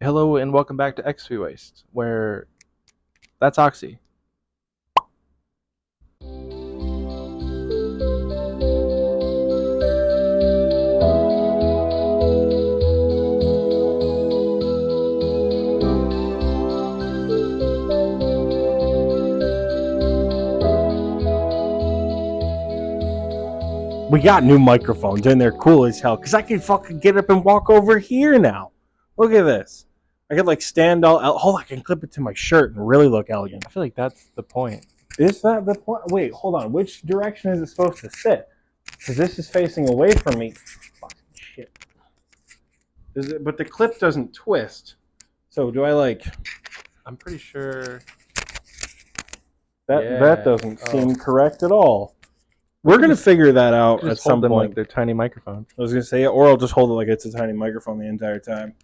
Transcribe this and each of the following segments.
Hello and welcome back to Xpwaste, where that's Oxie. We got new microphones and they're cool as hell because I can fucking get up and walk over here now. Look at this. I could like stand all. Oh, I can clip it to my shirt and really look elegant. I feel like that's the point. Is that the point? Wait, hold on. Which direction is it supposed to sit? Because this is facing away from me. Fucking shit. But the clip doesn't twist. So do I like? I'm pretty sure That doesn't seem correct at all. We're gonna figure that out at some point. Like they're tiny microphones. I was gonna say, or I'll just hold it like it's a tiny microphone the entire time.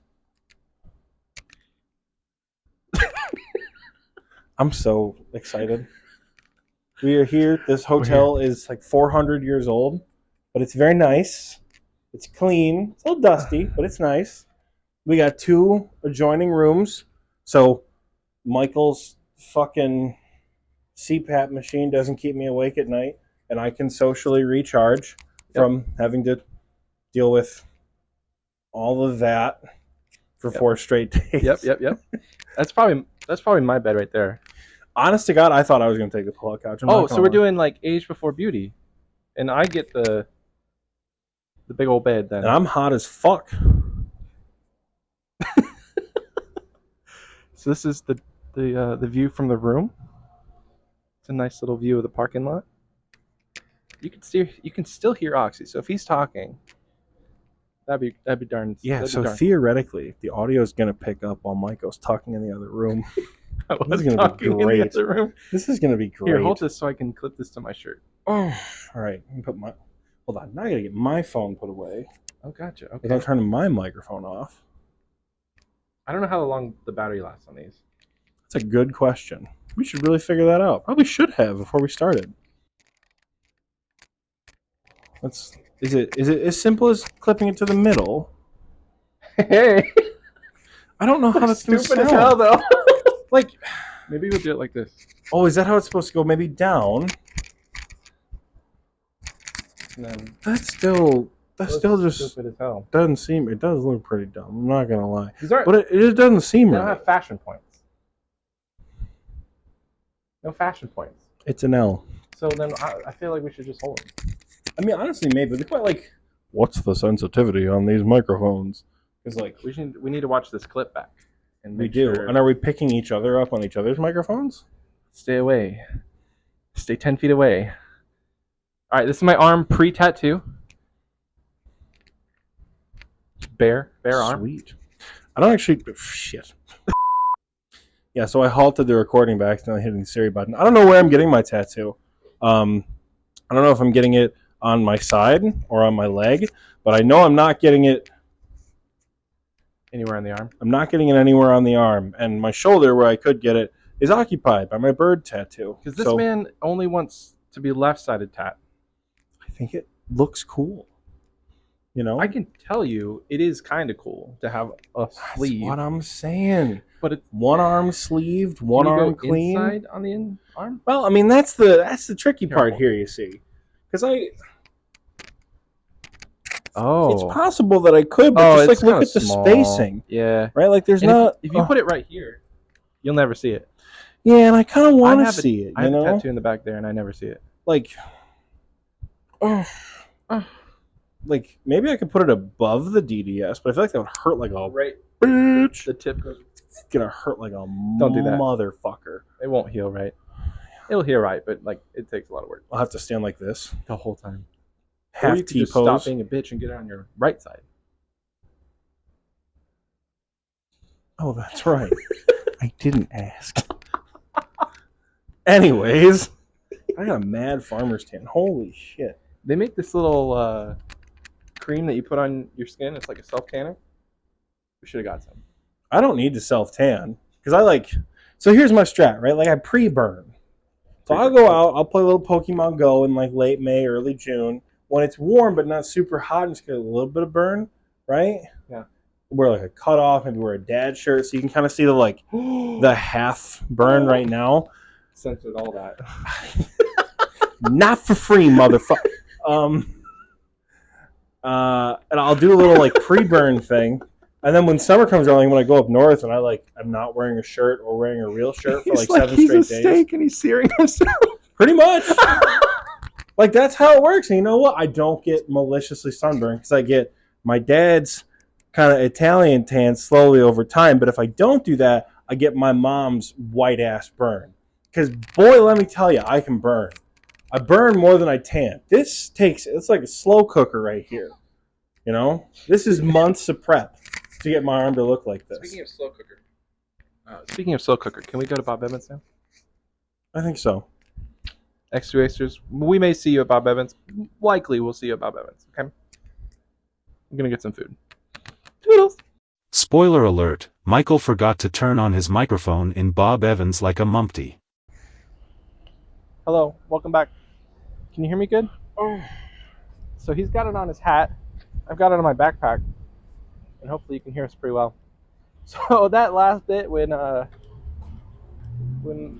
I'm so excited. We are here. This hotel is like 400 years old, but it's very nice. It's clean. It's a little dusty, but it's nice. We got 2 adjoining rooms, so Michael's fucking CPAP machine doesn't keep me awake at night, and I can socially recharge from having to deal with all of that for 4 straight days. Yep. That's probably my bed right there. Honest to God, I thought I was going to take the pull-out couch. So we're doing like age before beauty, and I get the big old bed then. And I'm hot as fuck. So this is the view from the room. It's a nice little view of the parking lot. You can still hear Oxie. So if he's talking, that'd be darn. Yeah. That'd So be darn. theoretically, the audio is going to pick up while Michael's talking in the other room. This is going to be great. This is going to be great. Here, hold this so I can clip this to my shirt. Oh, all right. Let me put my. Hold on. Now I got to get my phone put away. Oh, gotcha. Okay. Without turning my microphone off. I don't know how long the battery lasts on these. That's a good question. We should really figure that out. Probably should have before we started. Is it as simple as clipping it to the middle? Hey, I don't know how that's going to sound. Stupid as hell, though. Like, maybe we'll do it like this. Oh, is that how it's supposed to go? Maybe down. And then that's still just stupid as hell. Doesn't seem. It does look pretty dumb. I'm not gonna lie, but it doesn't seem right. They don't have fashion points. No fashion points. It's an L. So then I feel like we should just hold them. I mean, honestly, maybe they're quite like. What's the sensitivity on these microphones? Because like we need to watch this clip back. And we do. Sure. And are we picking each other up on each other's microphones? Stay away. Stay 10 feet away. All right, this is my arm pre-tattoo. Bare arm. Sweet. I don't actually. Shit. Yeah, so I halted the recording by accidentally hitting the Siri button. I don't know where I'm getting my tattoo. I don't know if I'm getting it on my side or on my leg, but I know I'm not getting it anywhere on the arm. I'm not getting it anywhere on the arm, and my shoulder, where I could get it, is occupied by my bird tattoo. Because this man only wants to be left-sided tat. I think it looks cool. You know, I can tell you, it is kind of cool to have a sleeve. That's what I'm saying. But it's one arm sleeved, one arm clean. Inside on the arm. Well, I mean that's the tricky part here. You see, because it's possible that I could, but just like look at the spacing. Yeah. Right? Like there's not. If you put it right here, you'll never see it. Yeah, and I kind of want to see it. I have a tattoo in the back there, and I never see it. Like, like maybe I could put it above the DDS, but I feel like that would hurt like a bitch. The tip goes. It's gonna hurt like a Don't do that, motherfucker. It won't heal right. It'll heal right, but like it takes a lot of work. I'll have to stand like this the whole time. Half T pose. Stop being a bitch and get it on your right side. Oh, that's right. I didn't ask. Anyways, I got a mad farmer's tan. Holy shit! They make this little cream that you put on your skin. It's like a self tanner. We should have got some. I don't need to self tan because I like. So here's my strat, right? Like I pre-burn. So I'll go out. I'll play a little Pokemon Go in like late May, early June. When it's warm but not super hot and just get a little bit of burn, right? Yeah. wear like a cutoff, maybe wear a dad shirt, so you can kind of see the half burn right now. Censored all that. Not for free, motherfucker. And I'll do a little like pre-burn thing, and then when summer comes around, when I go up north and I'm not wearing a shirt or wearing a real shirt for like 7 he's straight a days. steak and he's searing himself. Pretty much. Like that's how it works. And you know what? I don't get maliciously sunburned because I get my dad's kind of Italian tan slowly over time. But if I don't do that, I get my mom's white ass burn. Because boy, let me tell you, I can burn. I burn more than I tan. It's like a slow cooker right here. You know, this is months of prep to get my arm to look like this. Speaking of slow cooker, can we go to Bob Evans now? I think so. Xpwasters, we may see you at Bob Evans. Likely we'll see you at Bob Evans, okay? I'm gonna get some food. Toodles! Spoiler alert, Michael forgot to turn on his microphone in Bob Evans like a mumpty. Hello, welcome back. Can you hear me good? So he's got it on his hat. I've got it on my backpack. And hopefully you can hear us pretty well. So that last bit when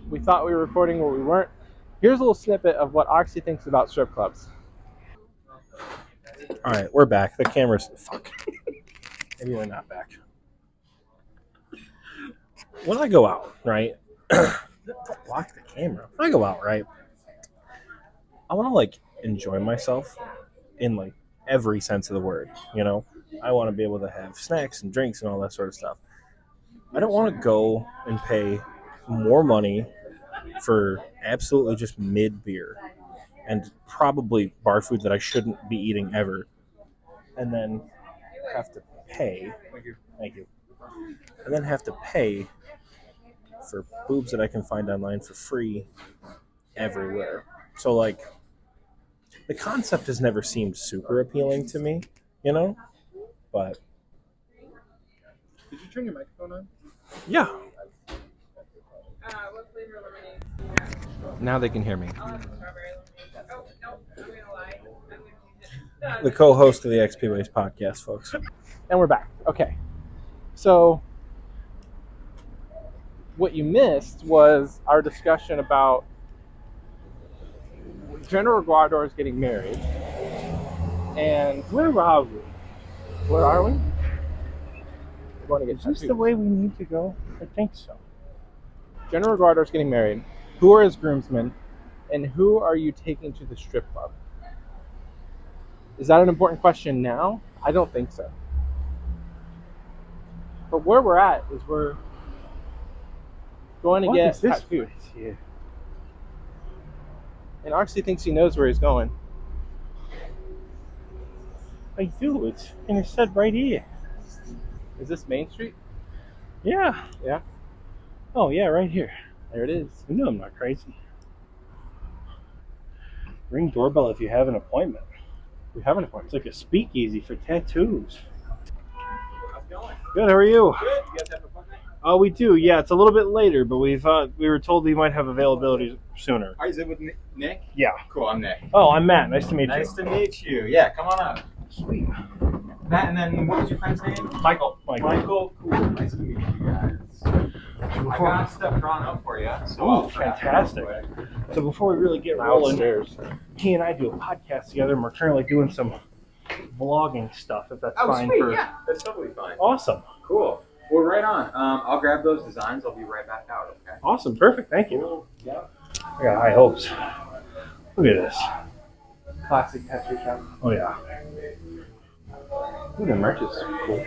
we thought we were recording where we weren't, here's a little snippet of what Oxie thinks about strip clubs. All right, we're back. The camera's fuck. Maybe we're not back. When I go out, right? Don't block the camera. When I go out, right? I want to like enjoy myself in like every sense of the word. You know, I want to be able to have snacks and drinks and all that sort of stuff. I don't want to go and pay more money for absolutely just mid beer and probably bar food that I shouldn't be eating ever, and then have to pay. Thank you. And then have to pay for boobs that I can find online for free everywhere. So like, the concept has never seemed super appealing to me, you know. But Did you turn your microphone on? yeah. What flavor lemonade? Now they can hear me. Strawberry lemonade. Oh, no, I'm gonna lie. The co-host of the Xpwaste podcast, folks. And we're back. Okay. So what you missed was our discussion about General Guardor is getting married. And Where are we? where are we? We're going to get Is this tattooed. the way we need to go? I think so. General Guardor is getting married. Who are his groomsmen? And who are you taking to the strip club? Is that an important question now? I don't think so. But where we're at is we're going to get tattooed. Here? And Oxie thinks he knows where he's going. I do. It's and it said right here. Is this Main Street? Yeah. Yeah. Oh yeah, right here. There it is. You know I'm not crazy. Ring doorbell if you have an appointment. We have an It's appointment. like a speakeasy for tattoos. How's it going? Good. How are you? Good. You guys have an appointment? Oh, we do. Yeah, it's a little bit later, but we were told we might have availability sooner. Hi, is it with Nick? Yeah. Cool, I'm Nick. Oh, I'm Matt. Nice to meet Nice you. to meet you. Yeah, come on up. Sweet. Matt, and then what was your friend's name? Michael. Michael, cool. Nice to meet you guys. I got stuff drawn up for you. So Ooh, I'll try to fantastic. real quick. So before we really get rolling, Downstairs. he and I do a podcast together, and we're currently doing some vlogging stuff. If that's Oh, fine sweet. for. Yeah, that's totally fine. Awesome. Cool. Well, right on. I'll grab those designs. I'll be right back out, okay? Awesome. Perfect. Thank you. Cool. Yeah. I got high hopes. Look at this. Classic tattoo shop. Oh yeah. Ooh, the merch is cool.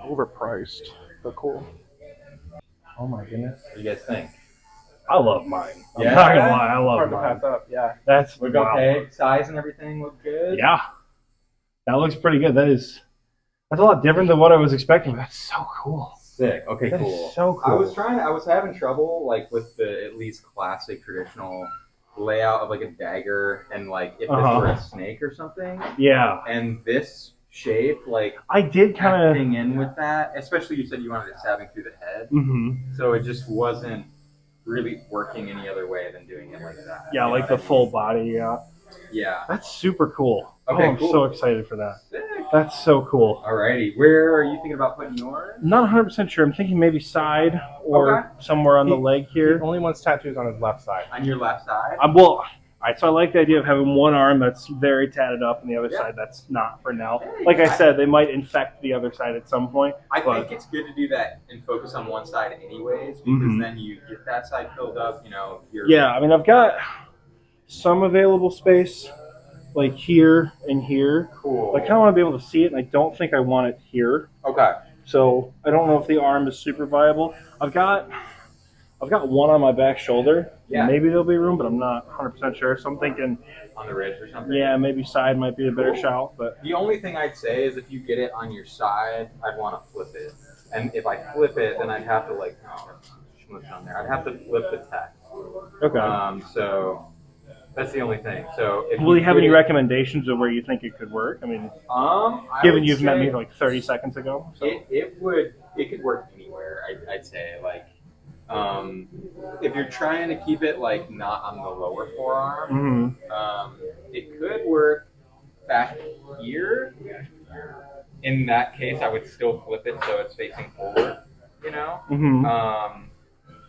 Overpriced, but cool. Oh my goodness. What do you guys think? I love mine. I'm Yeah? not gonna lie. I love Hard to mine. pass up, yeah. That's Look wow. okay? Size and everything look good? Yeah. That looks pretty good. That's a lot different than what I was expecting. That's so cool. Sick. Okay, That is cool. so cool. I was having trouble like with the at least classic traditional layout of like a dagger and like if this were a snake or something. Yeah. And this shape, like I did kind of. acting in with that, especially you said you wanted it stabbing through the head. Mm-hmm. So it just wasn't really working any other way than doing it like that. Yeah, You like know the what I full mean? body. Yeah. Yeah. That's super cool. Okay, I'm cool. so excited for that. Sick. That's so cool. Alrighty. Where are you thinking about putting yours? Not 100% sure. I'm thinking maybe side or Okay. somewhere on the He- leg He here. only wants tattoos on his left side. On your left side? Well, all right, so I like the idea of having one arm that's very tatted up and the other Yeah. side that's not for now. Hey, Like I said, they might infect the other side at some point. I but- think it's good to do that and focus on one side anyways, because Mhm. then you get that side filled up, you know. Yeah, I mean, I've got some available space, like here and here. Cool. I kind of want to be able to see it, and I don't think I want it here. Okay. So I don't know if the arm is super viable. I've got one on my back shoulder. Yeah. Maybe there'll be room, but I'm not 100% sure. So I'm thinking, On the ridge or something? yeah, maybe side might be a better shout. But The only thing I'd say is if you get it on your side, I'd want to flip it. And if I flip it, then I'd have to, like, smush on there. I'd have to flip the text. okay. So that's the only thing. So if Will you have get any it- recommendations of where you think it could work? I mean, I given would you've met say me like 30 seconds ago. So. it could work anywhere. I'd say like if you're trying to keep it like not on the lower forearm, it could work back here. In that case, I would still flip it so it's facing forward. You know,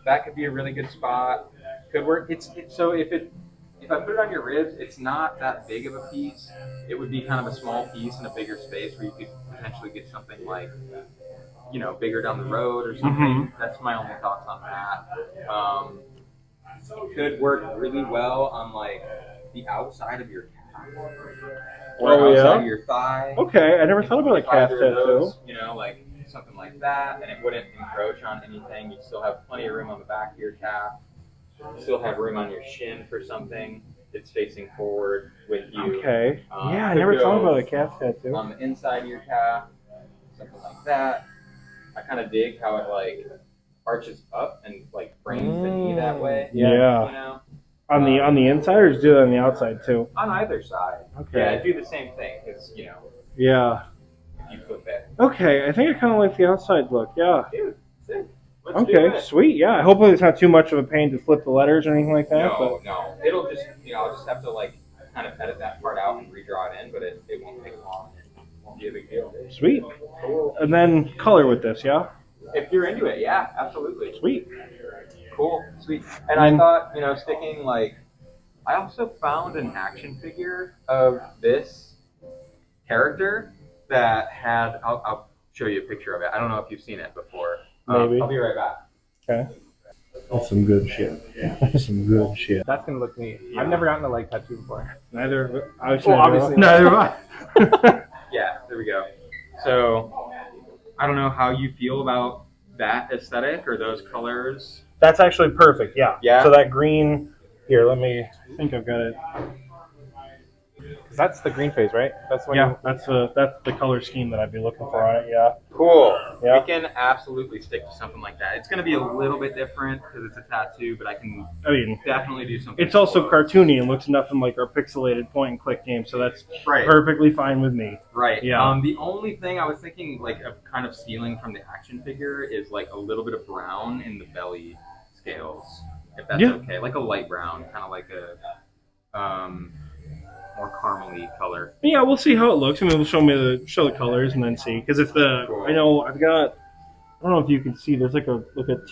that could be a really good spot. Could work. So if I put it on your ribs, it's not that big of a piece. It would be kind of a small piece in a bigger space where you could potentially get something like, you know, bigger down the road or something. That's my only thoughts on that. It could work really well on like the outside of your calf or outside of your thigh. Okay, I never thought about a calf Either of tattoo. those, you know, like something like that, and it wouldn't encroach on anything. You'd still have plenty of room on the back of your calf. Still have room on your shin for something that's facing forward with you. Okay. Yeah, I could never thought go about a calf tattoo. on the inside of your calf, something like that. I kind of dig how it like arches up and like frames the knee that way. Yeah. You know, On the inside, or just do it on the outside too? on either side. Okay. Yeah, do the same thing because you know Yeah. if you flip it. Okay, I think I kind of like the outside look. Yeah. Dude, sick. Let's do Okay, it. sweet. Yeah, hopefully it's not too much of a pain to flip the letters or anything like that. No. It'll just, you know, I'll just have to like kind of edit that part out and redraw it in, but it won't take long. It won't be a big deal. But sweet. Cool. And then color with this, yeah. If you're into it, yeah, absolutely. Sweet. Cool, sweet. And I thought, you know, sticking like, I also found an action figure of this character that had, I'll show you a picture of it. I don't know if you've seen it before. Maybe. I'll be right back. Okay. That's some good shit. That's some good shit. That's gonna look neat. I've never gotten a leg tattoo before. Neither. Obviously. Neither have I. Yeah, there we go. So, I don't know how you feel about that aesthetic or those colors. That's actually perfect. Yeah. Yeah? So that green. Here, let me. I think I've got it. Because that's the green phase, right? That's when Yeah, that's the color scheme that I'd be looking for on it. Yeah. Cool. Yeah. We can absolutely stick to something like that. It's going to be a little bit different because it's a tattoo, but I can I mean, definitely do something. it's also close. cartoony and looks nothing like our pixelated point and click game, so that's Right. perfectly fine with me. Right. Yeah. The only thing I was thinking, like, of kind of stealing from the action figure is like a little bit of brown in the belly scales, if that's Yeah. okay. Like a light brown, kind of like a more caramely color. Yeah, we'll see how it looks. I mean, we'll show the colors and then see. Because if Cool. I know I've got, I don't know if you can see. There's like a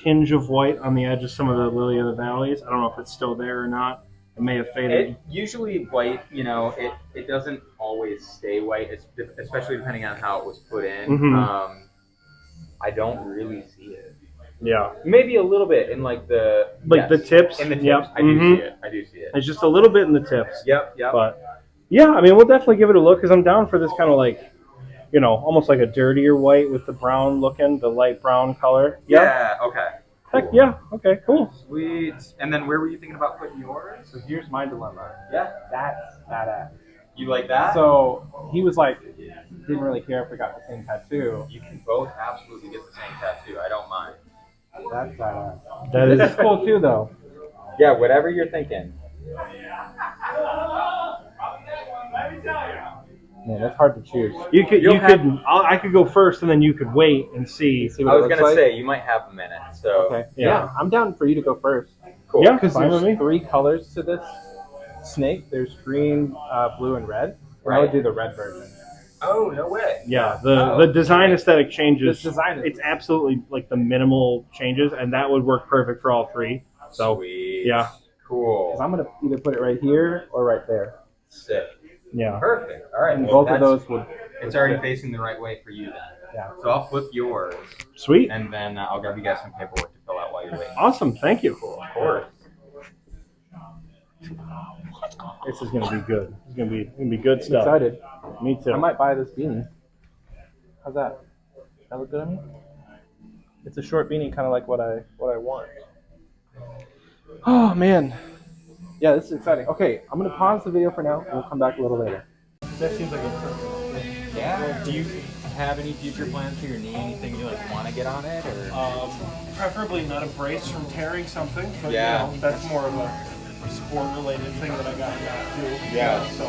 tinge of white on the edge of some of the Lily of the Valleys. I don't know if it's still there or not. It may have faded. It usually white, you know, it doesn't always stay white, especially depending on how it was put in. Mhm. I don't really see it. Yeah, Maybe a little bit in like the the tips. In the tips, Yep. I do see it. I do see it. It's just a little bit in the tips. Yep. But yeah, I mean, we'll definitely give it a look because I'm down for this kind of like, you know, almost like a dirtier white with the brown looking, the light brown color. Yeah. Okay. Heck yeah. Okay. Cool. Sweet. And then where were you thinking about putting yours? So here's my dilemma. Yeah. That's badass. You like that? So he was like, didn't really care if we got the same tattoo. You can both absolutely get the same tattoo. I don't mind. That's badass. That This is is cool too, though. Yeah. Whatever you're thinking. Man, that's hard to choose. I could go first and then you could wait and see. See I what it was looks gonna like? say you might have a minute. So Okay. Yeah. Yeah, I'm down for you to go first. cool. Yeah. Because Fine with there's me. 3 colors to this. snake, there's green, blue, and red. And I would do the red version. Oh, no way. Yeah, the design aesthetic changes. The design is- it's absolutely like the minimal changes, and that would work perfect for all three. So Sweet. yeah, Cool. 'Cause I'm gonna either put it right here or right there. Sick. yeah. Perfect. All right. And well, both of that's- those would. It's already facing the right way for you then. Yeah. So I'll flip yours, Sweet, and then I'll grab you guys some paperwork to fill out while you're waiting. awesome. Thank you. Of course. This is gonna be good. It's gonna be good stuff. Excited. Me too. I might buy this beanie. How's that? That look good on me? It's a short beanie, kind of like what I want. Oh man. Yeah, this is exciting. Okay, I'm gonna pause the video for now, and we'll come back a little later. That seems like a Yeah. Do you have any future plans for your knee? Anything you like want to get on it, or? preferably not a brace from tearing something, but Yeah. you know, that's more of a sport-related thing that I got to do. Yeah. So,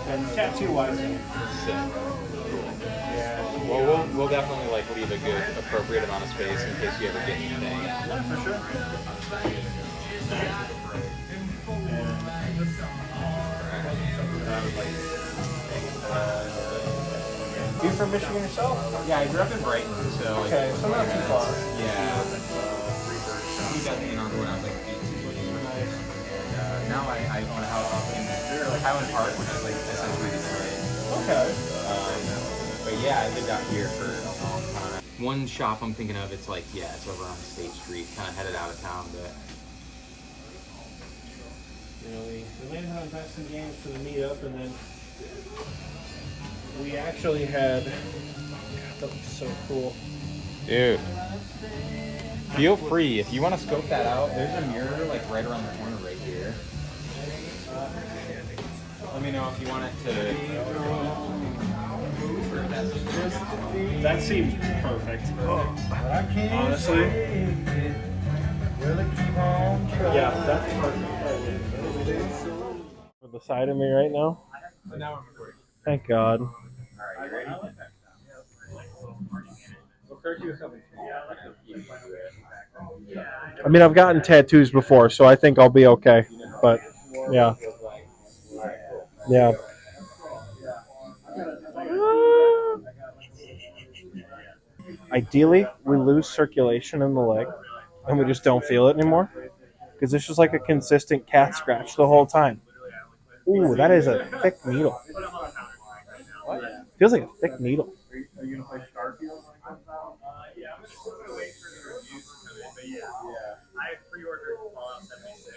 and tattoo-wise, Sick. Well, we'll definitely like leave a good, appropriate amount of space in case you ever get anything. yeah, for sure. You from Michigan yourself? Yeah, I grew up in Brighton, so like, Okay, so not too far. yeah. We got in on when I was like 18. And now I own a house in like Highland Park, which is like essentially Detroit. Okay. But yeah, I lived out here for a long time. One shop I'm thinking of, it's like, yeah, it's over on State Street, kind of headed out of town, but We landed on Best in Games for the meetup, and then we actually had. God, that looks so cool. dude, feel free if you want to scope that out. There's a mirror like right around the corner right here. Let me know if you want it to. That seems perfect. Honestly. Yeah, that's perfect. For the side of me right now. Thank God. Alright, you ready? I mean, I've gotten tattoos before, so I think I'll be okay. But yeah, yeah. Ideally, we lose circulation in the leg, and we just don't feel it anymore, because it's just like a consistent cat scratch the whole time. Ooh, that is a thick needle. Feels like a thick needle.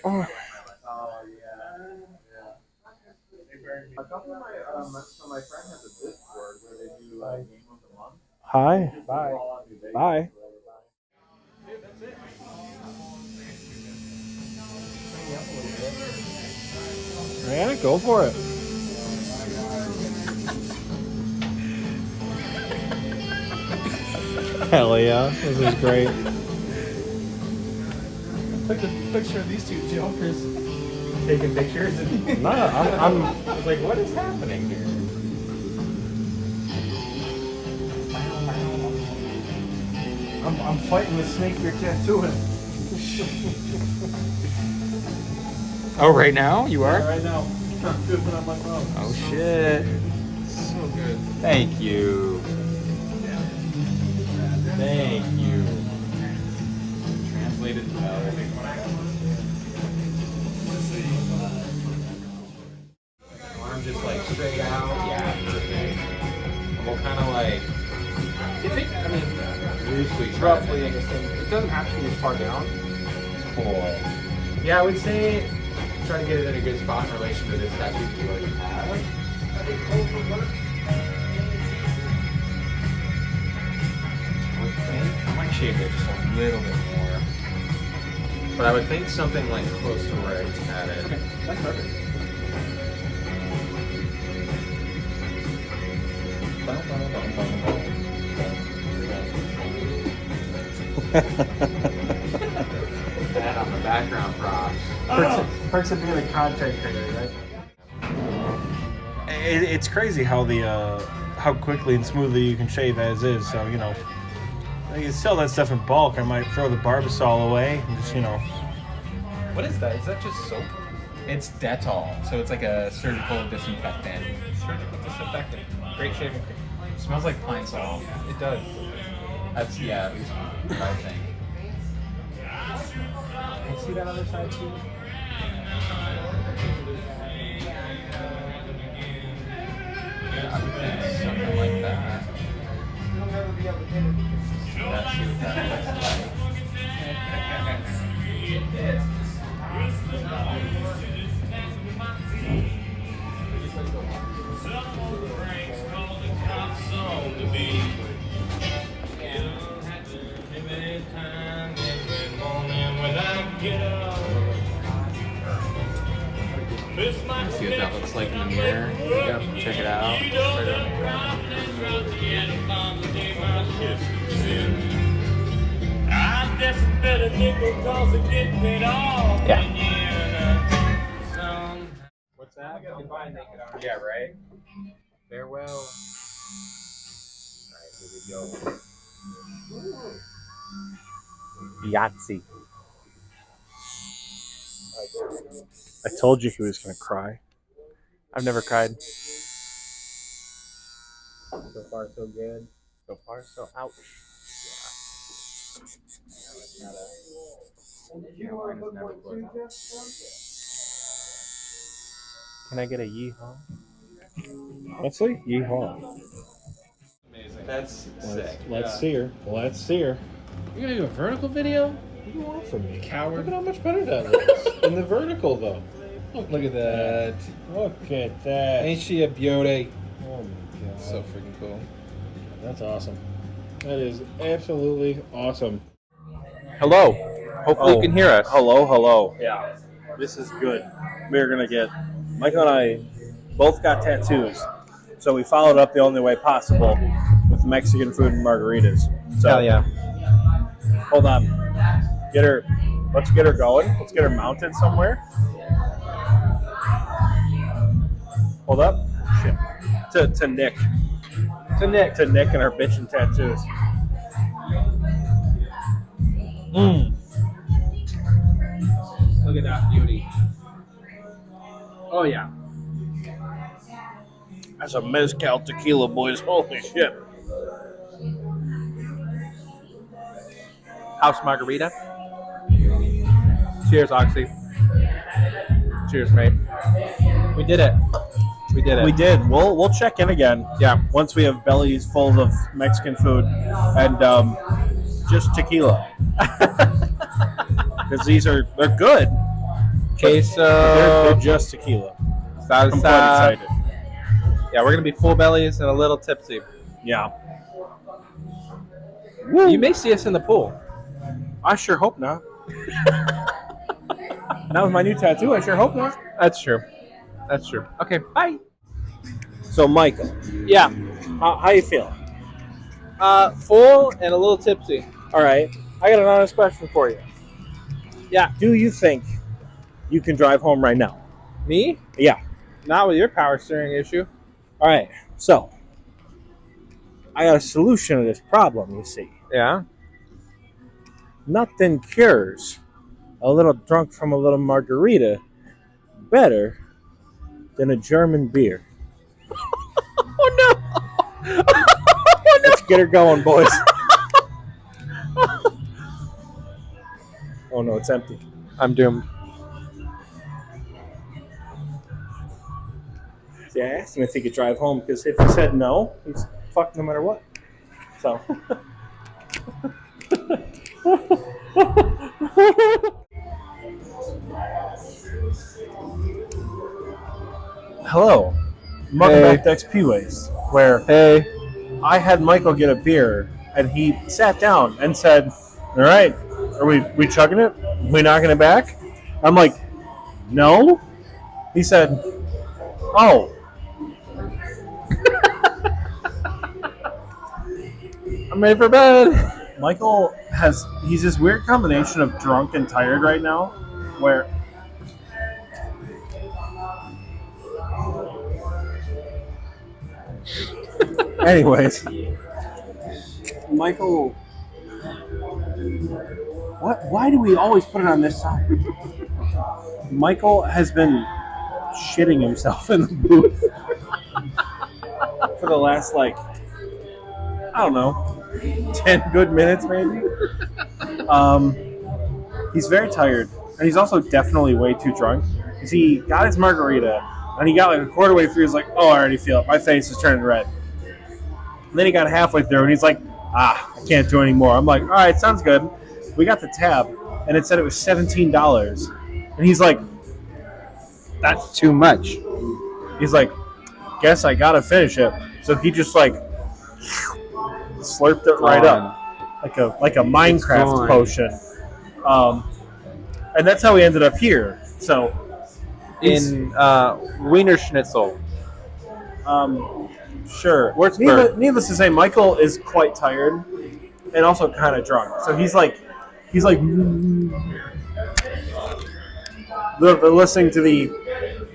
Oh. A couple of my friend has a Discord where they do game of the month. Hi. Bye. Bye. Yeah, go for it. Hell yeah, this is great. Took a picture of these two jokers taking pictures. No, I'm I was like, what is happening here? I'm fighting the snake you're tattooing. Oh, right now? You are? Right now, I'm doing it on my phone. Oh, shit. So good. Thank you. Thank you. Translated well. Arm just like straight out. Yeah, perfect. And we'll kind of like. I mean, loosely try to- Roughly in the same. It doesn't have to be as far down. Cool. Yeah, I would say try to get it in a good spot in relation to this tattoo you already have. I might shave it just a little bit more. But I would think something like close to where I had it. Okay, that's perfect. That on the background props. Perks of being a content creator, right? It's crazy how how quickly and smoothly you can shave as is. So you know, you can sell that stuff in bulk. I might throw the Barbasol away and just What is that? Is that just soap? It's Dettol, so it's like a surgical disinfectant. Surgical disinfectant. Great shaving cream. It smells like pine sol. It does. That's at least what I think. Let's see that other side too. Yeah, I would think something like that. Let's see what that looks like. Let's see what that looks like in the mirror. Yep, check it out. Yeah. What's that? Yeah, right? Farewell. Alright, here we go. Yahtzee. I told you he was going to cry. I've never cried. So far, so good. So far, so ouch. Can I get a yeehaw? Honestly, yeehaw. Amazing. That's sick. Let's see her. Let's see her. You're gonna do a vertical video? What do you want from me? Coward. Look at how much better that looks. In the vertical, though. Look at that. Look at that. Ain't she a beauty? Oh my god. So freaking cool. That's awesome. That is absolutely awesome. Hello. Hopefully you can hear us. Hello, hello. Yeah. This is good. We're going to get... Michael and I both got tattoos. So we followed up the only way possible with Mexican food and margaritas. So, Hell yeah. hold on. Let's get her going. Let's get her mounted somewhere. Hold up. Shit. To Nick. To Nick. To Nick and her bitchin' tattoos. Look at that beauty. Oh yeah. That's a mezcal tequila, boys. Holy shit. House margarita. Cheers, Oxie. Cheers, mate. We did it. We did it. We did. We'll check in again. Yeah. Once we have bellies full of Mexican food and just tequila. Because they're good. Queso. They're just tequila. I'm quite Salsa. excited. Yeah, we're gonna be full bellies and a little tipsy. Yeah. You may see us in the pool. I sure hope not. Now with my new tattoo, I sure hope not. That's true. That's true. Okay, bye. So, Michael, Yeah. how you feeling? Full and a little tipsy. All right. I got an honest question for you. Yeah. Do you think you can drive home right now? Me? Yeah. Not with your power steering issue. All right. So, I got a solution to this problem, you see. Yeah. Nothing cures a little drunk from a little margarita better than a German beer. Oh no! Let's get her going, boys. Oh no, it's empty. I'm doomed. See, I asked him if he could drive home because if he said no, he's fucked no matter what. So. Hello. Welcome back to Xpwaste, where Hey. I had Michael get a beer, and he sat down and said, "All right, are we chugging it? We knocking it back?" I'm like, "No." He said, "Oh." I'm ready for bed. Michael he's this weird combination of drunk and tired right now, where anyways, Michael, why do we always put it on this side? Michael has been shitting himself in the booth for the last, like, I don't know, 10 good minutes maybe. He's very tired, and he's also definitely way too drunk. Because he got his margarita, and he got like a quarter way through. He's like, "Oh, I already feel it. My face is turning red." And then he got halfway through, and he's like, "I can't do any more." I'm like, "All right, sounds good." We got the tab, and it said it was $17, and he's like, That's too much. He's like, "Guess I gotta finish it." So he just like slurped it right up, like a Minecraft potion. And that's how we ended up here. So In Wiener Schnitzel. Sure. Würzburg. Needless to say, Michael is quite tired and also kind of drunk. So he's like they're listening to the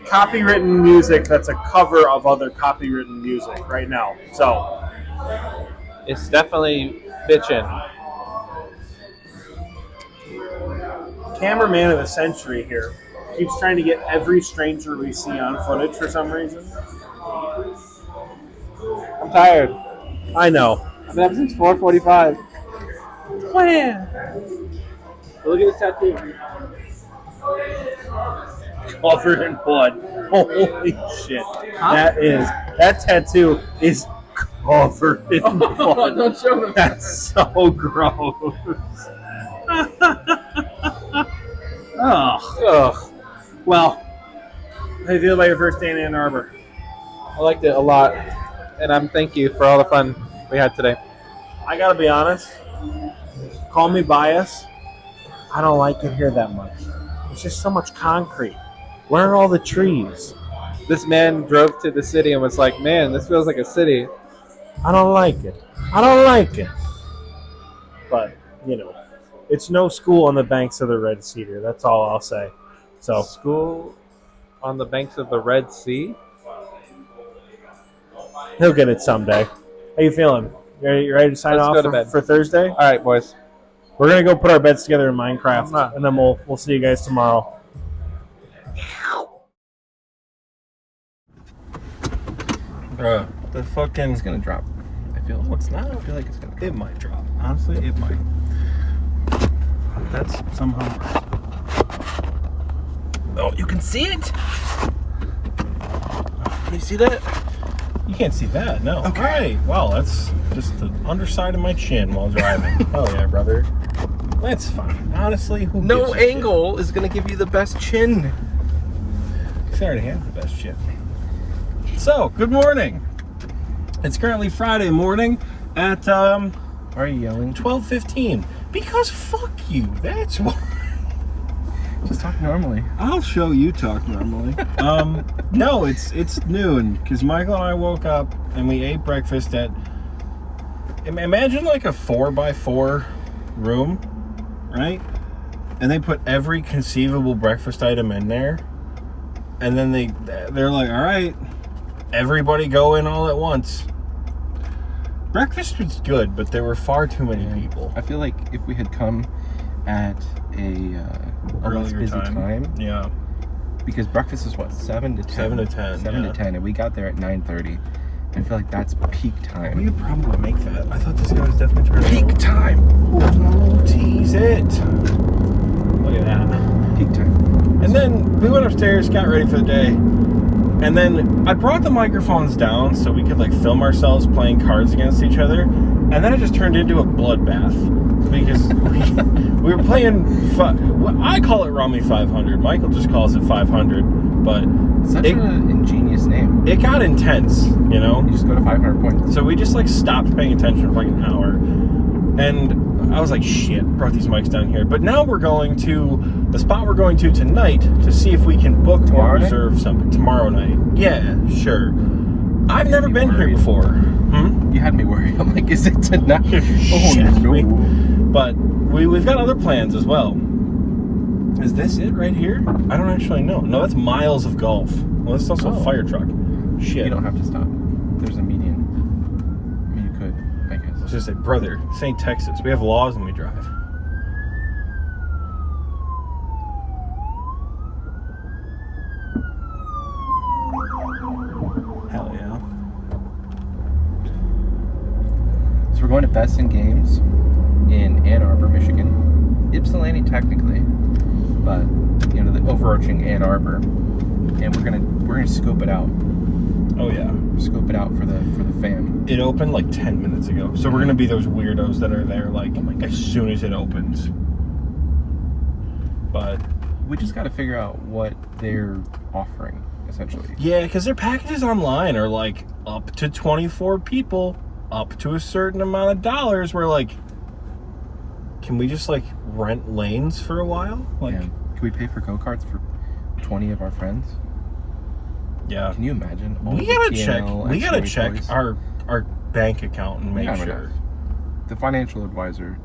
copywritten music that's a cover of other copywritten music right now. So It's definitely bitchin'. cameraman of the century here keeps trying to get every stranger we see on footage for some reason. I'm tired. I know. I've been up since 4:45. Look at this tattoo. Covered in blood. Holy shit. That tattoo is covered in blood. Don't show them. That's so gross. Ugh. Ugh. Well, how do you feel about your first day in Ann Arbor? I liked it a lot, and I'm thank you for all the fun we had today. I gotta be honest. Call me biased. I don't like it here that much. There's just so much concrete. Where are all the trees? This man drove to the city and was like, "Man, this feels like a city." I don't like it. I don't like it. But, you know, it's no school on the banks of the Red Cedar. That's all I'll say. So, School on the banks of the Red Sea. he'll get it someday. How you feeling? You ready to sign Let's off go to bed. for Thursday? All right, boys. We're going to go put our beds together in Minecraft, and then we'll see you guys tomorrow. Bruh, the fucking... It's gonna drop. I feel. No, it's not. I feel like it's gonna. It might drop. Honestly, it might. That's somehow... Oh, you can see it. Can you see that? You can't see that, no. Okay. All right. Wow, that's just the underside of my chin while driving. Oh, yeah, brother. That's fine. Honestly, who No gives a angle is gonna give you the best chin. shit? 'Cause I already have the best shit. So, good morning. It's currently Friday morning at Why are you yelling? 12:15. Because fuck you. That's why. Just talk normally. I'll show you talk normally. No, it's noon because Michael and I woke up and we ate breakfast at. Imagine like a 4x4 room, right? And they put every conceivable breakfast item in there, and then they're like, "All right, everybody go in all at once." Breakfast was good, but there were far too many people. I feel like if we had come at a less Earlier busy time, Yeah. because breakfast is what 7 to 10. 7 to 10, 7 yeah. to 10, and we got there at 9:30. I feel like that's peak time. We could probably make that. I thought this guy was definitely turning. Peak time. Oh, tease it. Look at that. Peak time. And then we went upstairs, got ready for the day. And then I brought the microphones down so we could like film ourselves playing cards against each other. And then it just turned into a bloodbath. Because we were playing, I call it Rummy 500. Michael just calls it 500. But Such an ingenious name. it got intense, you know? You just go to 500 points. So we just like stopped paying attention for like an hour. And I was like, shit, brought these mics down here. But now we're going to the spot we're going to tonight to see if we can book or reserve something tomorrow night. Yeah, sure. I've never been here before. You had me worried. I'm like, is it tonight? Oh, Shit. no. But we've got other plans as well. Is this it right here? I don't actually know. No, that's miles of golf. Well, this is also a fire truck. Shit. You don't have to stop. There's a median. I mean, you could, I guess. I was just say, brother, this ain't Texas. We have laws when we drive. we're going to Best in Games in Ann Arbor, Michigan. Ypsilanti technically, but you know, the overarching Ann Arbor. And we're gonna scope it out. Oh yeah. Scope it out for the fam. It opened like 10 minutes ago. So we're gonna be those weirdos that are there like as soon as it opens. But We just gotta figure out what they're offering, essentially. yeah, because their packages online are like up to 24 people, up to a certain amount of dollars. We're like, can we just like rent lanes for a while? Like, Yeah. Can we pay for go-karts for 20 of our friends? yeah. Can you imagine? All We the gotta TNL check. We gotta extra check toys? our bank account and make Yeah, but sure. the financial advisor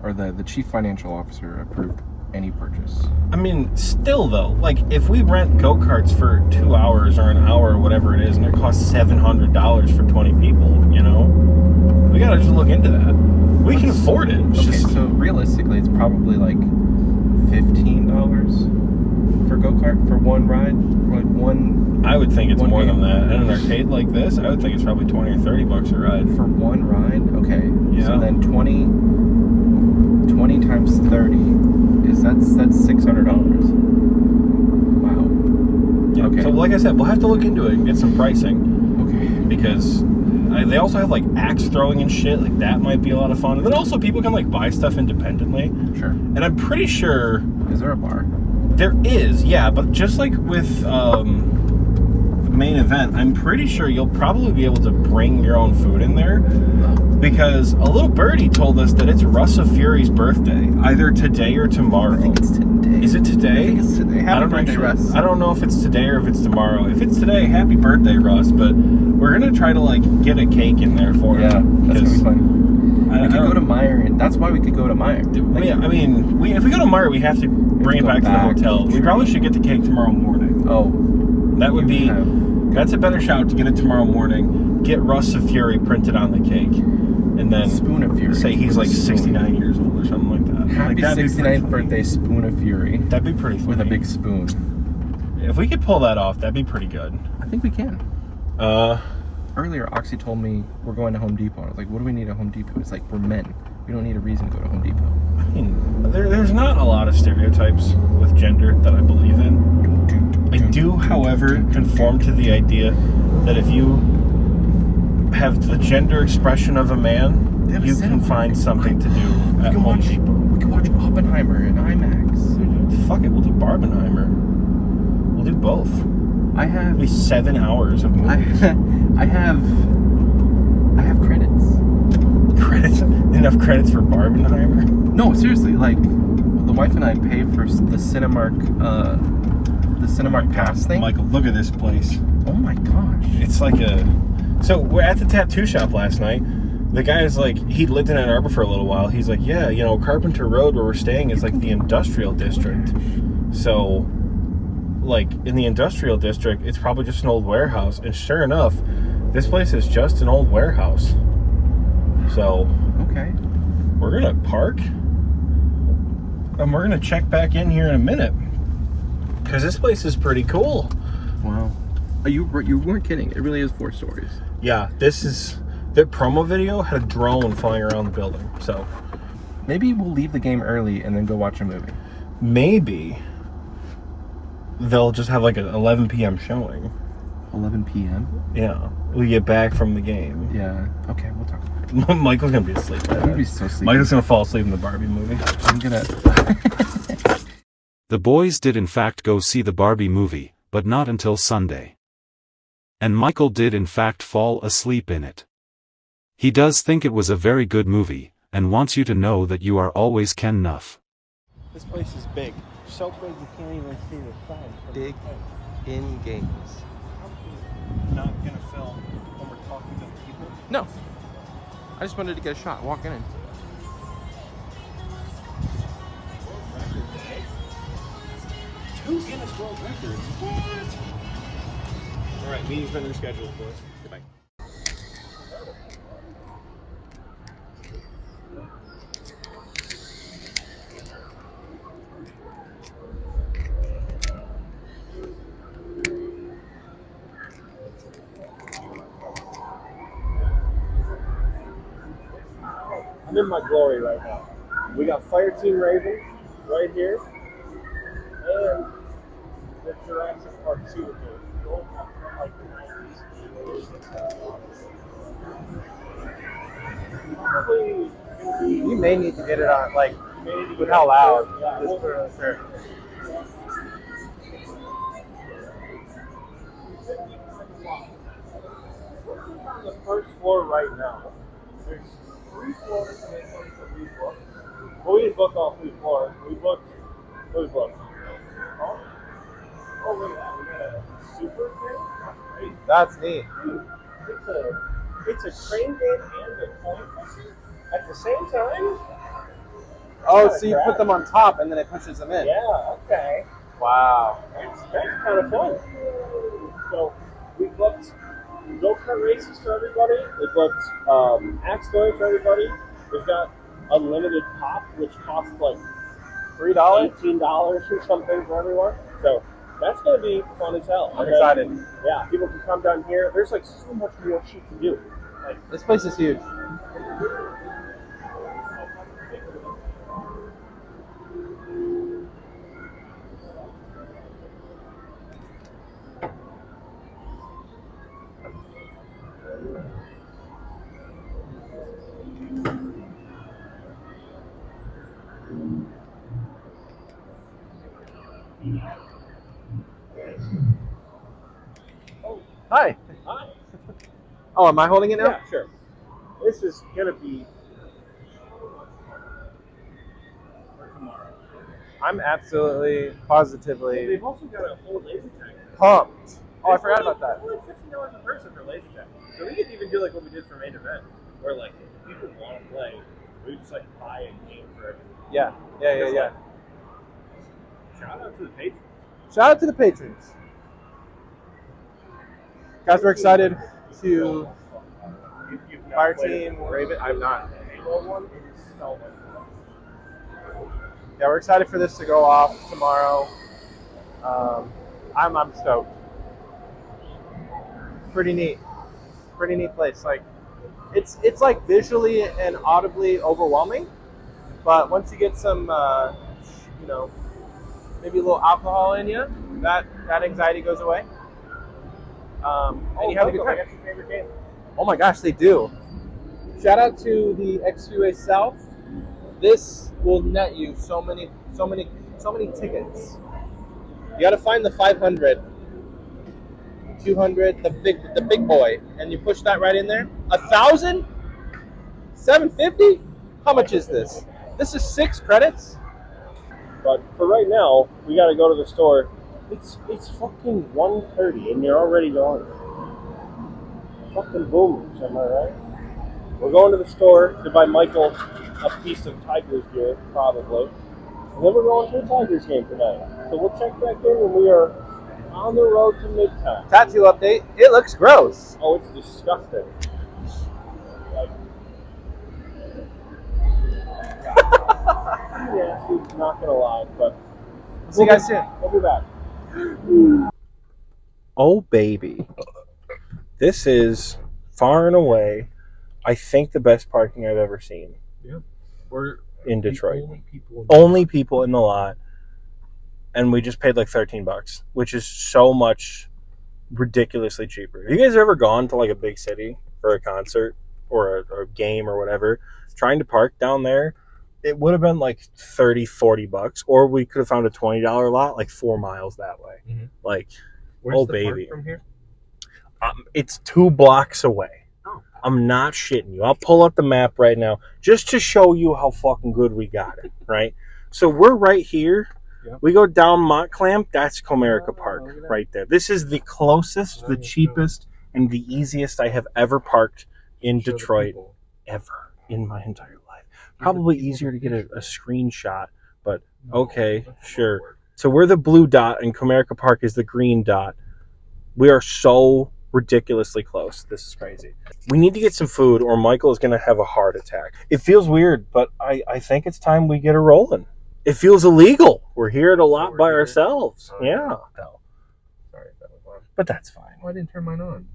or the chief financial officer approved any purchase. I mean, still though, like if we rent go-karts for 2 hours or an hour or whatever it is, and it costs $700 for 20 people, you know, we gotta just look into that. We can afford it. It's Okay, just, so realistically, it's probably like $15 for go-kart for one ride, like one I would think it's one more game. than that. At an arcade like this, I would think it's probably 20 or 30 bucks a ride. for one ride. Okay, Yeah. so then 20 times 30 is that's $600. Wow. Yeah. Okay. So like I said, we'll have to look into it and get some pricing Okay. because they also have like axe throwing and shit. Like that might be a lot of fun. And then also people can like buy stuff independently. Sure. And I'm pretty sure Is there a bar? there is, yeah, but just like with the main event, I'm pretty sure you'll probably be able to bring your own food in there because a little birdie told us that it's Russ of Fury's birthday, either today or tomorrow. I think it's today. Is it today? I think it's today. Happy birthday, Russ. I don't know if it's today or if it's tomorrow. If it's today, happy birthday, Russ. But we're gonna try to like get a cake in there for Yeah, him. that's gonna be fun. We could I go to Meyer, and that's why we could go to Meyer. Like, yeah, I mean, if we go to Meyer, we have to bring it go back to the back. hotel. We probably should get the cake tomorrow morning. oh, That would be. have- That's a better shout to get it tomorrow morning. Get Russ of Fury printed on the cake, and then Spoon of Fury. say he's like With a spoon. 69 years old or something like that. Happy Like, that'd be pretty 69th funny. birthday, Spoon of Fury, That'd be pretty funny. with a big spoon. If we could pull that off, that'd be pretty good. I think we can. Earlier, Oxie told me we're going to Home Depot. I was like, what do we need at Home Depot? It's like, we're men. We don't need a reason to go to Home Depot. I mean, there's not a lot of stereotypes with gender that I believe in. I do, however, conform to the idea that if you have the gender expression of a man, They have a you can cinema. find something to do at Home Depot. We can watch Oppenheimer in IMAX. Fuck it, we'll do Barbenheimer. We'll do both. I have It'll be 7 hours of movies. I have credits. Credits? Enough credits for Barbenheimer? No, seriously, like the wife and I pay for the Cinemark pass thing. Michael, look at this place. Oh my gosh. It's like a... So, we're at the tattoo shop last night. The guy's like, he lived in Ann Arbor for a little while. He's like, yeah, you know, Carpenter Road where we're staying is like the industrial district. So, like, in the industrial district, it's probably just an old warehouse. And sure enough, this place is just an old warehouse. So, Okay. we're gonna park. And we're gonna check back in here in a minute. Because this place is pretty cool. Wow. You weren't kidding. It really is 4 stories. Yeah, this is... The promo video had a drone flying around the building. So, Maybe we'll leave the game early and then go watch a movie. maybe they'll just have like an 11 p.m. showing. 11 p.m. Yeah. We get back from the game. Yeah. Okay, we'll talk about it. Michael's gonna be asleep. I'm gonna be so sleepy. Michael's gonna fall asleep in the Barbie movie. I'm gonna. The boys did in fact go see the Barbie movie, but not until Sunday. And Michael did in fact fall asleep in it. He does think it was a very good movie, and wants you to know that you are always Ken Nuff. This place is big. So big you can't even see the sign. Big in games. Not gonna film when we're talking to people. No. I just wanted to get a shot walking in. Two Guinness World Records. What? All right, meeting's been rescheduled, boys. Goodbye. I'm in my glory right now. We got Fire Team Raven right here, and the Jurassic Park 2 here. Going up from like the 90s. Probably gonna be. You may need to get it on, like, with how loud. Yeah, Just put it on the shirt. On the first floor right now. There's 3 floors that we booked. Well, we didn't book all 3 floors. We booked. What we booked? Oh, look at that. We got a super thing. That's neat. It's a crane game and a coin pusher at the same time. Oh, so you put them on top and then it pushes them in. Yeah. Okay. Wow. That's kind of fun. So we booked go-kart races for everybody. We booked axe throwing for everybody. We've got unlimited pop, which costs like $3? $18 or something for everyone. So that's going to be fun as hell. I'm excited. Yeah, people can come down here. There's like so much real shit to do. Like, This place is huge. Hi. hi. Oh, am I holding it now? Yeah, sure. This is going to be I'm absolutely, positively They've also got a whole laser tag. pumped. Oh, I forgot about that. It's only $15 a person for laser tag. So we could even do like what we did for main event, where like if people want to play, we just like buy a game for everyone. Yeah. Shout out to the patrons. Shout out to the patrons. Guys, we're excited to Fire Team Raven. I'm not. Halo one is so much fun. Yeah, we're excited for this to go off tomorrow. I'm stoked. Pretty neat place. Like, it's like visually and audibly overwhelming, but once you get some, maybe a little alcohol in you, that anxiety goes away. And you have a good time. What's your favorite game? Oh my gosh, they do. Shout out to the Xpwaste South. This will net you so many tickets. You gotta find the 500, 200, the big boy, and you push that right in there. 1,000, 750. How much is this? This is 6 credits. But for right now, we gotta go to the store. It's fucking 1:30 and you're already going. Fucking boomers, am I right? We're going to the store to buy Michael a piece of Tigers gear, probably. And then we're going to a Tigers game tonight. So we'll check back in when we are on the road to Midtown. Tattoo update. It looks gross. Oh, it's disgusting. Like, yeah, dude, not gonna lie, but See you guys soon. we'll be back. Oh, baby. This is far and away, I think, the best parking I've ever seen. Yeah. We're in Detroit. The Only people in the lot. And we just paid like $13, which is so much ridiculously cheaper. Have you guys ever gone to like a big city for a concert or a game or whatever? Trying to park down there, it would have been like $30-$40, or we could have found a $20 lot like 4 miles that way. Mhm. Like, Where's oh the baby, park from here? It's 2 blocks away. Oh. I'm not shitting you. I'll pull up the map right now just to show you how fucking good we got it. Right. So we're right here. Yep. We go down Montclair. That's Comerica Park look at that. right there. This is the closest, the cheapest, and the easiest I have ever parked in Show the Detroit people. ever in my entire life. Probably easier to get a screenshot, but okay, sure. So we're the blue dot, and Comerica Park is the green dot. We are so ridiculously close. This is crazy. We need to get some food, or Michael is going to have a heart attack. It feels weird, but I think it's time we get a rolling. It feels illegal. We're here at a lot by ourselves. Yeah. No. Sorry, that was loud. But that's fine. Oh, I didn't turn mine on.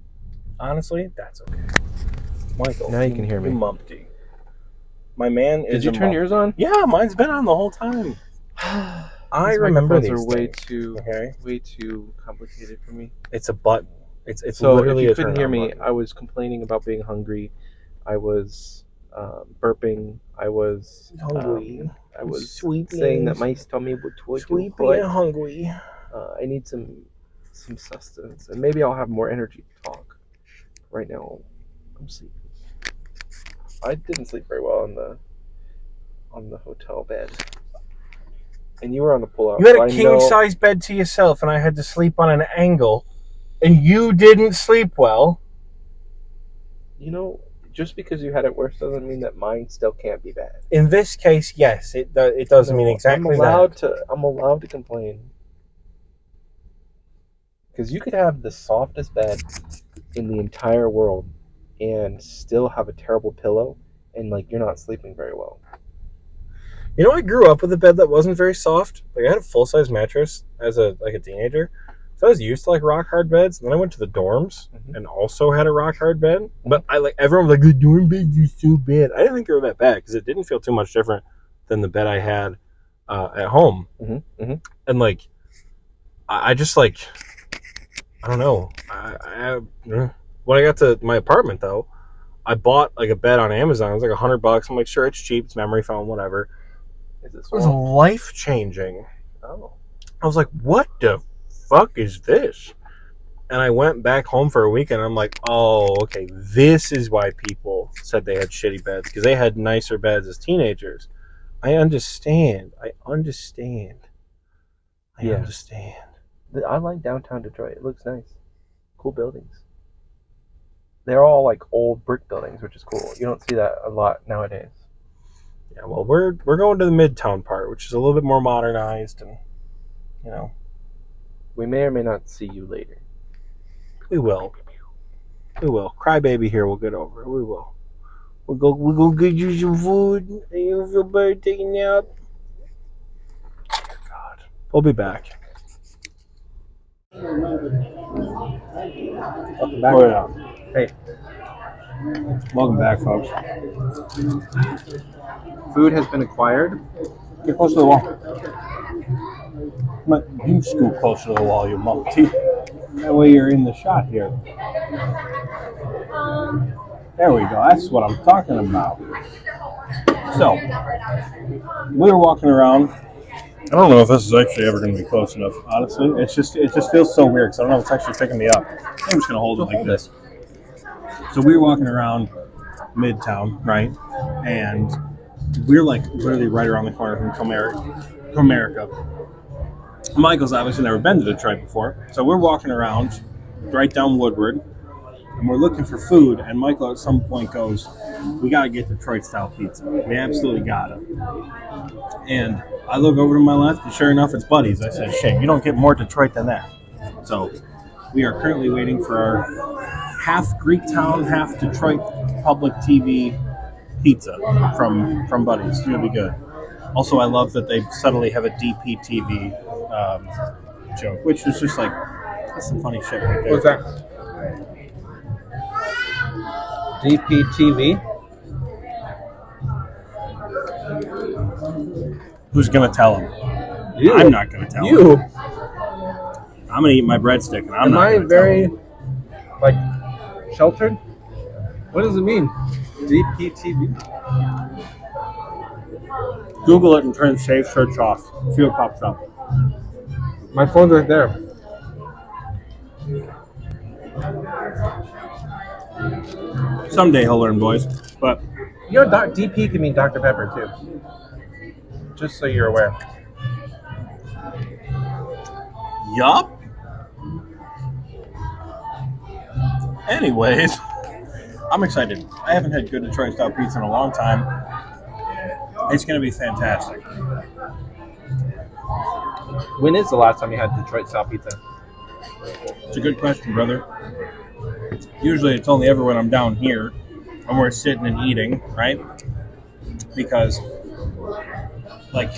Honestly, that's okay. Michael. Now you can hear me. You mumpty. My man is. Did you turn yours on? Yeah, mine's been on the whole time. I These remember microphones these are things. way too complicated for me. It's a button. It's So literally if you a couldn't hear turn-on me, button. I was complaining about being hungry. I was burping. I was Hungry. I was Sweet saying that beans. my tummy would twitch. Sweet being hungry. I need some sustenance, and maybe I'll have more energy to talk. Right now, I'm sleepy. I didn't sleep very well on the hotel bed, and you were on the pull-out. You had so a I know, king-size bed to yourself, and I had to sleep on an angle, and you didn't sleep well. you know, just because you had it worse doesn't mean that mine still can't be bad. In this case, yes, it doesn't mean exactly I'm allowed that. I'm allowed to complain. Because you could have the softest bed in the entire world and still have a terrible pillow and like you're not sleeping very well. You know, I grew up with a bed that wasn't very soft. Like I had a full-size mattress as a teenager, so I was used to like rock-hard beds. And then I went to the dorms and also had a rock-hard bed. But everyone was like, the dorm beds are so bad. I didn't think they were that bad because it didn't feel too much different than the bed I had at home. And like, I just like, I don't know. When I got to my apartment though, I bought like a bed on Amazon. It was like $100. I'm like, sure, it's cheap, it's memory foam, whatever. Is it It was life changing. Oh. I was like, what the fuck is this? And I went back home for a week and I'm like, oh, okay, this is why people said they had shitty beds, because they had nicer beds as teenagers. I understand. I understand. I like downtown Detroit. It looks nice. Cool buildings. They're all like old brick buildings, which is cool. You don't see that a lot nowadays. Yeah, well, we're going to the Midtown part, which is a little bit more modernized, and you know, we may or may not see you later. We will. Crybaby here will get over it. We will. We'll go get you some food, and you'll feel better taking a nap. God. We'll be back. Welcome back. Oh, yeah. Hey. Welcome back, folks. Food has been acquired. Get close to the wall. You scoot closer to the wall, you monkey. That way you're in the shot here. There we go. That's what I'm talking about. So, we were walking around. I don't know if this is actually ever going to be close enough, honestly. It just feels so weird because I don't know if it's actually picking me up. I'm just going to hold it like this. So we were walking around Midtown, right? And we're like literally right around the corner from Comerica. Michael's obviously never been to Detroit before. So we're walking around right down Woodward, and we're looking for food, and Michael at some point goes, we got to get Detroit-style pizza. We absolutely got it. And I look over to my left, and sure enough, it's Buddy's. I said, shit, you don't get more Detroit than that. So we are currently waiting for our half Greektown, half Detroit public TV pizza from Buddy's. It's going to be good. Also, I love that they suddenly have a DPTV joke, which is just like, that's some funny shit right there. What's that? DPTV? Who's going to tell him? You. I'm not going to tell him. You. I'm going to eat my breadstick, and I'm Am not I going to tell very, him. like, sheltered? What does it mean? DPTV? Google it and turn Save Search off. See what pops up. My phone's right there. Someday he'll learn, boys. But You know, DP can mean Dr. Pepper, too. Just so you're aware. yup. Anyways, I'm excited. I haven't had good Detroit-style pizza in a long time. It's going to be fantastic. When is the last time you had Detroit-style pizza? It's a good question, brother. Usually it's only ever when I'm down here and we're sitting and eating, right? Because, like,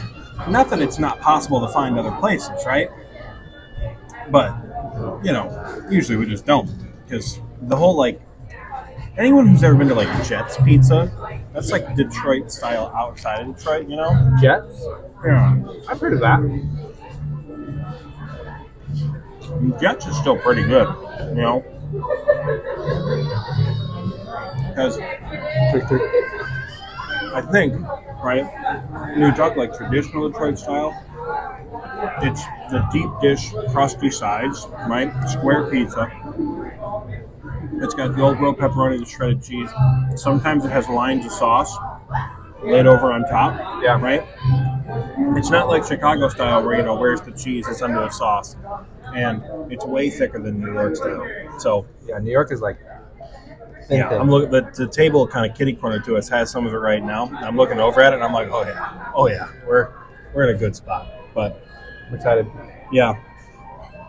not that it's not possible to find other places, right? But, you know, usually we just don't. Because the whole, like, anyone who's ever been to like Jets Pizza, that's like Detroit style outside of Detroit, you know? Jets? Yeah. I've heard of that. And Jets is still pretty good, you know? Because I think, right, when you talk like traditional Detroit style, it's the deep dish, crusty sides, right? Square pizza. It's got the old grilled pepperoni, the shredded cheese. Sometimes it has lines of sauce laid over on top, Yeah. right? It's not like Chicago style where, where's the cheese? It's under the sauce. And it's way thicker than New York style. So, Yeah, New York is like yeah, I'm looking. The table kind of kitty corner to us has some of it right now. I'm looking over at it and I'm like, oh yeah, we're in a good spot. But I'm excited. yeah,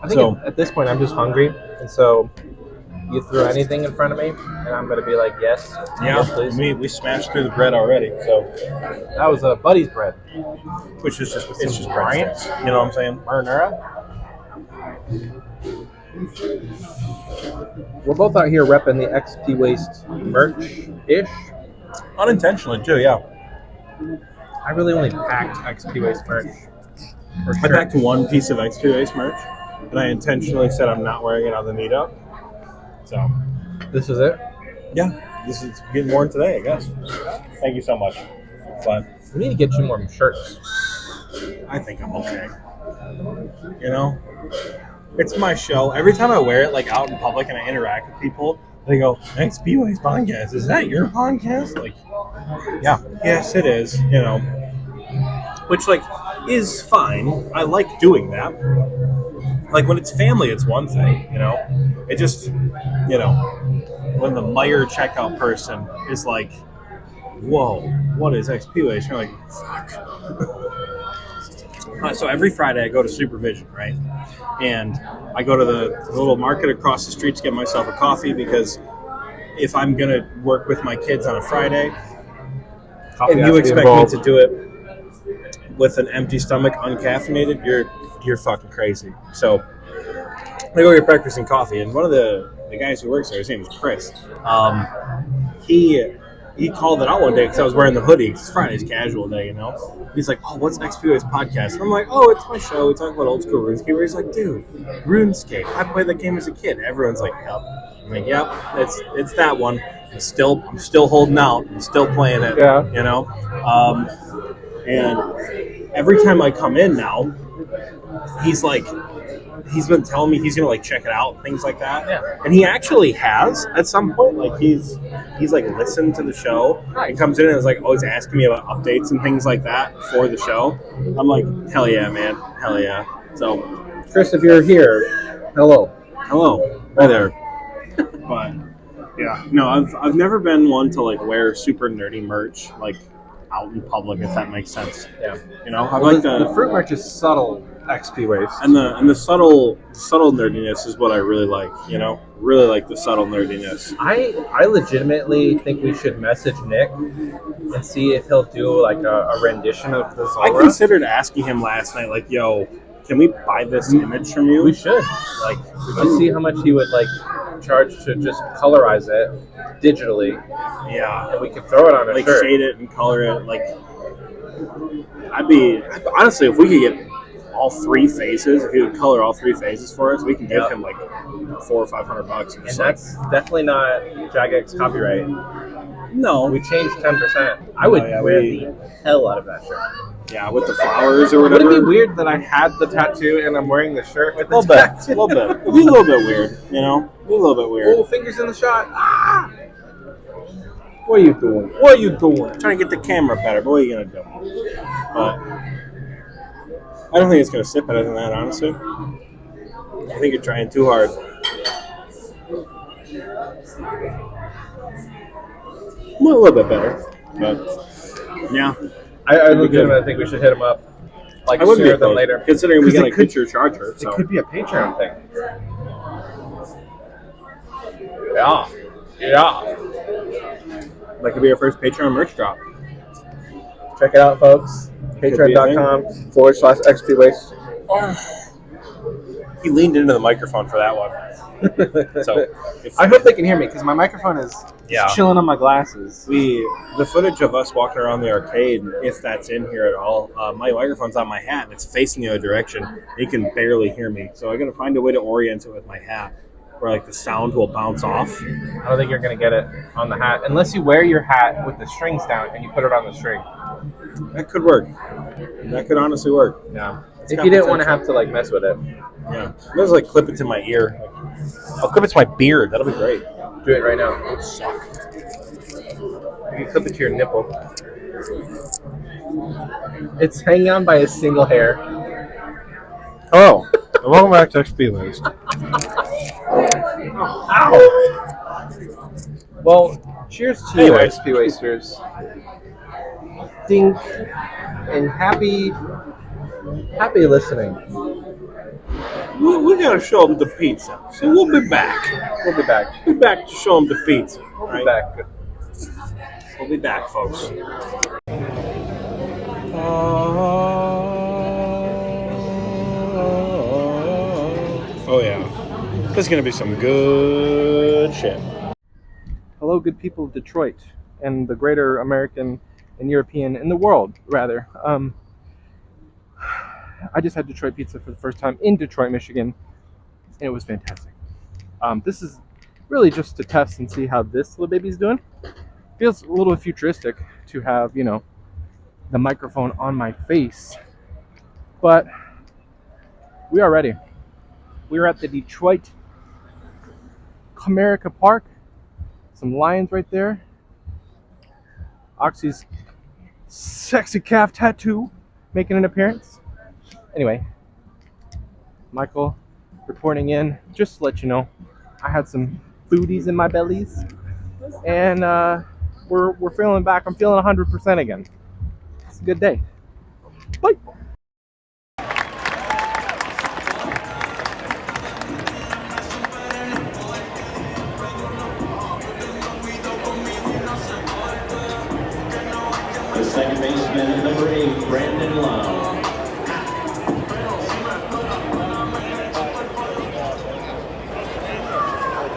I think so at this point I'm just hungry, and so you throw anything in front of me, and I'm gonna be like, yes, yes, please. we smashed through the bread already. So That was a buddy's bread. which is just It's just Bryant's. breadsticks. You know what I'm saying? Marinara. We're both out here repping the Xpwaste merch-ish. Unintentionally too. Yeah, I really only packed Xpwaste merch. For I sure. packed one piece of Xpwaste merch, and I intentionally said I'm not wearing it on the meetup. So This is it. yeah, this is getting worn today, I guess. Thank you so much. But We need to get you more shirts. I think I'm okay. You know, it's my show. Every time I wear it, like out in public, and I interact with people, they go, "Xpwaste podcast, is that your podcast?" Like, yeah, yes, it is. You know, which like is fine. I like doing that. Like when it's family, it's one thing. You know, it just, when the Meyer checkout person is like, "Whoa, what is Xpwaste?" You're like, "Fuck." So every Friday I go to supervision, right? And I go to the little market across the street to get myself a coffee because if I'm going to work with my kids on a Friday Coffee and has you to be expect me involved. to do it with an empty stomach, uncaffeinated, you're fucking crazy. So I go get breakfast and coffee, and one of the guys who works there, his name is Chris. He called it out one day because I was wearing the hoodie. It's Friday's casual day, you know. He's like, "Oh, what's Xpwaste podcast?" And I'm like, "Oh, it's my show. We talk about old school RuneScape." He's like, "Dude, RuneScape. I played that game as a kid." Everyone's like, "Yep." I'm like, "Yep, it's that one." I'm still holding out. I'm still playing it. Yeah. You know. And every time I come in now, he's been telling me he's gonna like check it out, things like that. Yeah. And he actually has at some point. Like he's like listened to the show and comes in and is like always asking me about updates and things like that for the show. I'm like, hell yeah, man, hell yeah. So, Chris, if you're here, hello. hi there. But yeah, no, I've never been one to like wear super nerdy merch like out in public, if that makes sense. Yeah. You know, I like the fruit merch is subtle Xpwaste. and the subtle nerdiness is what I really like. You know, really like the subtle nerdiness. I legitimately think we should message Nick and see if he'll do like a rendition of the I Zora. considered asking him last night, like, "Yo, can we buy this image from you?" We should. Like, Let's see how much he would like charge to just colorize it digitally, yeah, and we can throw it on a like shirt. shade it and color it. Like, honestly, if we could get all three faces, if he would color all three faces for us, we can give him like $400 or $500. And that's definitely not Jagex copyright. no, We changed 10%. I would wear the hell out of that shirt. yeah, with the flowers or Would whatever. it be weird that I had the tattoo and I'm wearing the shirt with A the little bit, tattoo? a little bit. It'd be a little bit weird, you know. It'd be a little bit weird. Oh, fingers in the shot. Ah! What are you doing? What are you doing? Trying to get the camera better, but what are you gonna do? But I don't think it's gonna sit better than that, honestly. I think you're trying too hard. Well, a little bit better, but yeah, I legitimately think we should hit him up. Like I wouldn't be sooner than opposed, later. considering we 'Cause got it a could- picture charger. So It could be a Patreon thing. Yeah. Yeah. that could be our first Patreon merch drop. Check it out, folks. It could be a Patreon.com/Xpwaste. He leaned into the microphone for that one. So if I hope they can hear me because my microphone is Yeah. chilling on my glasses. the footage of us walking around the arcade, if that's in here at all, my microphone's on my hat and it's facing the other direction. You can barely hear me, so I got to find a way to orient it with my hat, where like the sound will bounce off. I don't think you're gonna get it on the hat unless you wear your hat with the strings down and you put it on the string. That could work. That could honestly work. Yeah. It's If got you didn't want to potential. have to like mess with it, Yeah, let's like clip it to my ear. I'll clip it to my beard. That'll be great. do it right now. It would suck. You can clip it to your nipple. It's hanging on by a single hair. Hello, and welcome back to Xpwaste. Well, cheers to you, Anyways. XP Wasters. Think and happy listening. We gotta show them the pizza. So we'll be back. We'll be back. We'll be back to show them the pizza. We'll be back. We'll be back, folks. Oh yeah, this is gonna be some good shit. Hello, good people of Detroit and the greater American and European and the world, rather. I just had Detroit pizza for the first time in Detroit, Michigan, and it was fantastic. This is really just to test and see how this little baby's doing. Feels a little futuristic to have, you know, the microphone on my face, but we are ready. We're at the Detroit Comerica Park. Some lions right there. Oxie's sexy calf tattoo making an appearance. Anyway, Michael reporting in. Just to let you know, I had some foodies in my bellies, and we're feeling back. I'm feeling 100% again. It's a good day. Bye. The second baseman, number 8, Brandon Lau.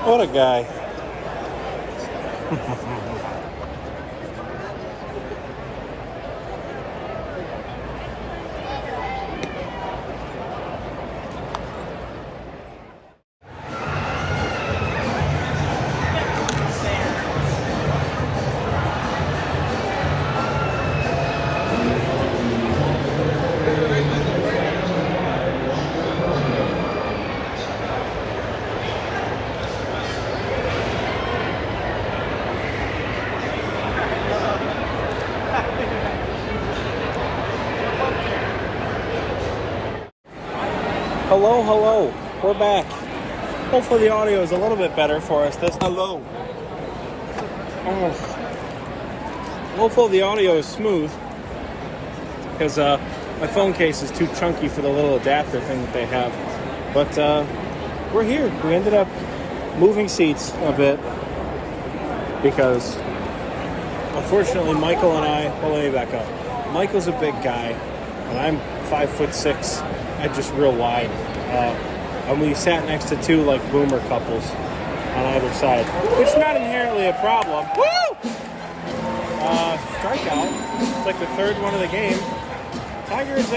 What a guy. Hello. We're back. Hopefully the audio is a little bit better for us. Hello. Hopefully the audio is smooth, because my phone case is too chunky for the little adapter thing that they have. But we're here. We ended up moving seats a bit because, unfortunately, Michael and I. Well, let me back up. Michael's a big guy, and I'm 5'6". I'm just real wide. And we sat next to two like boomer couples on either side, which is not inherently a problem. Woo! Strikeout. It's like the third one of the game. Tigers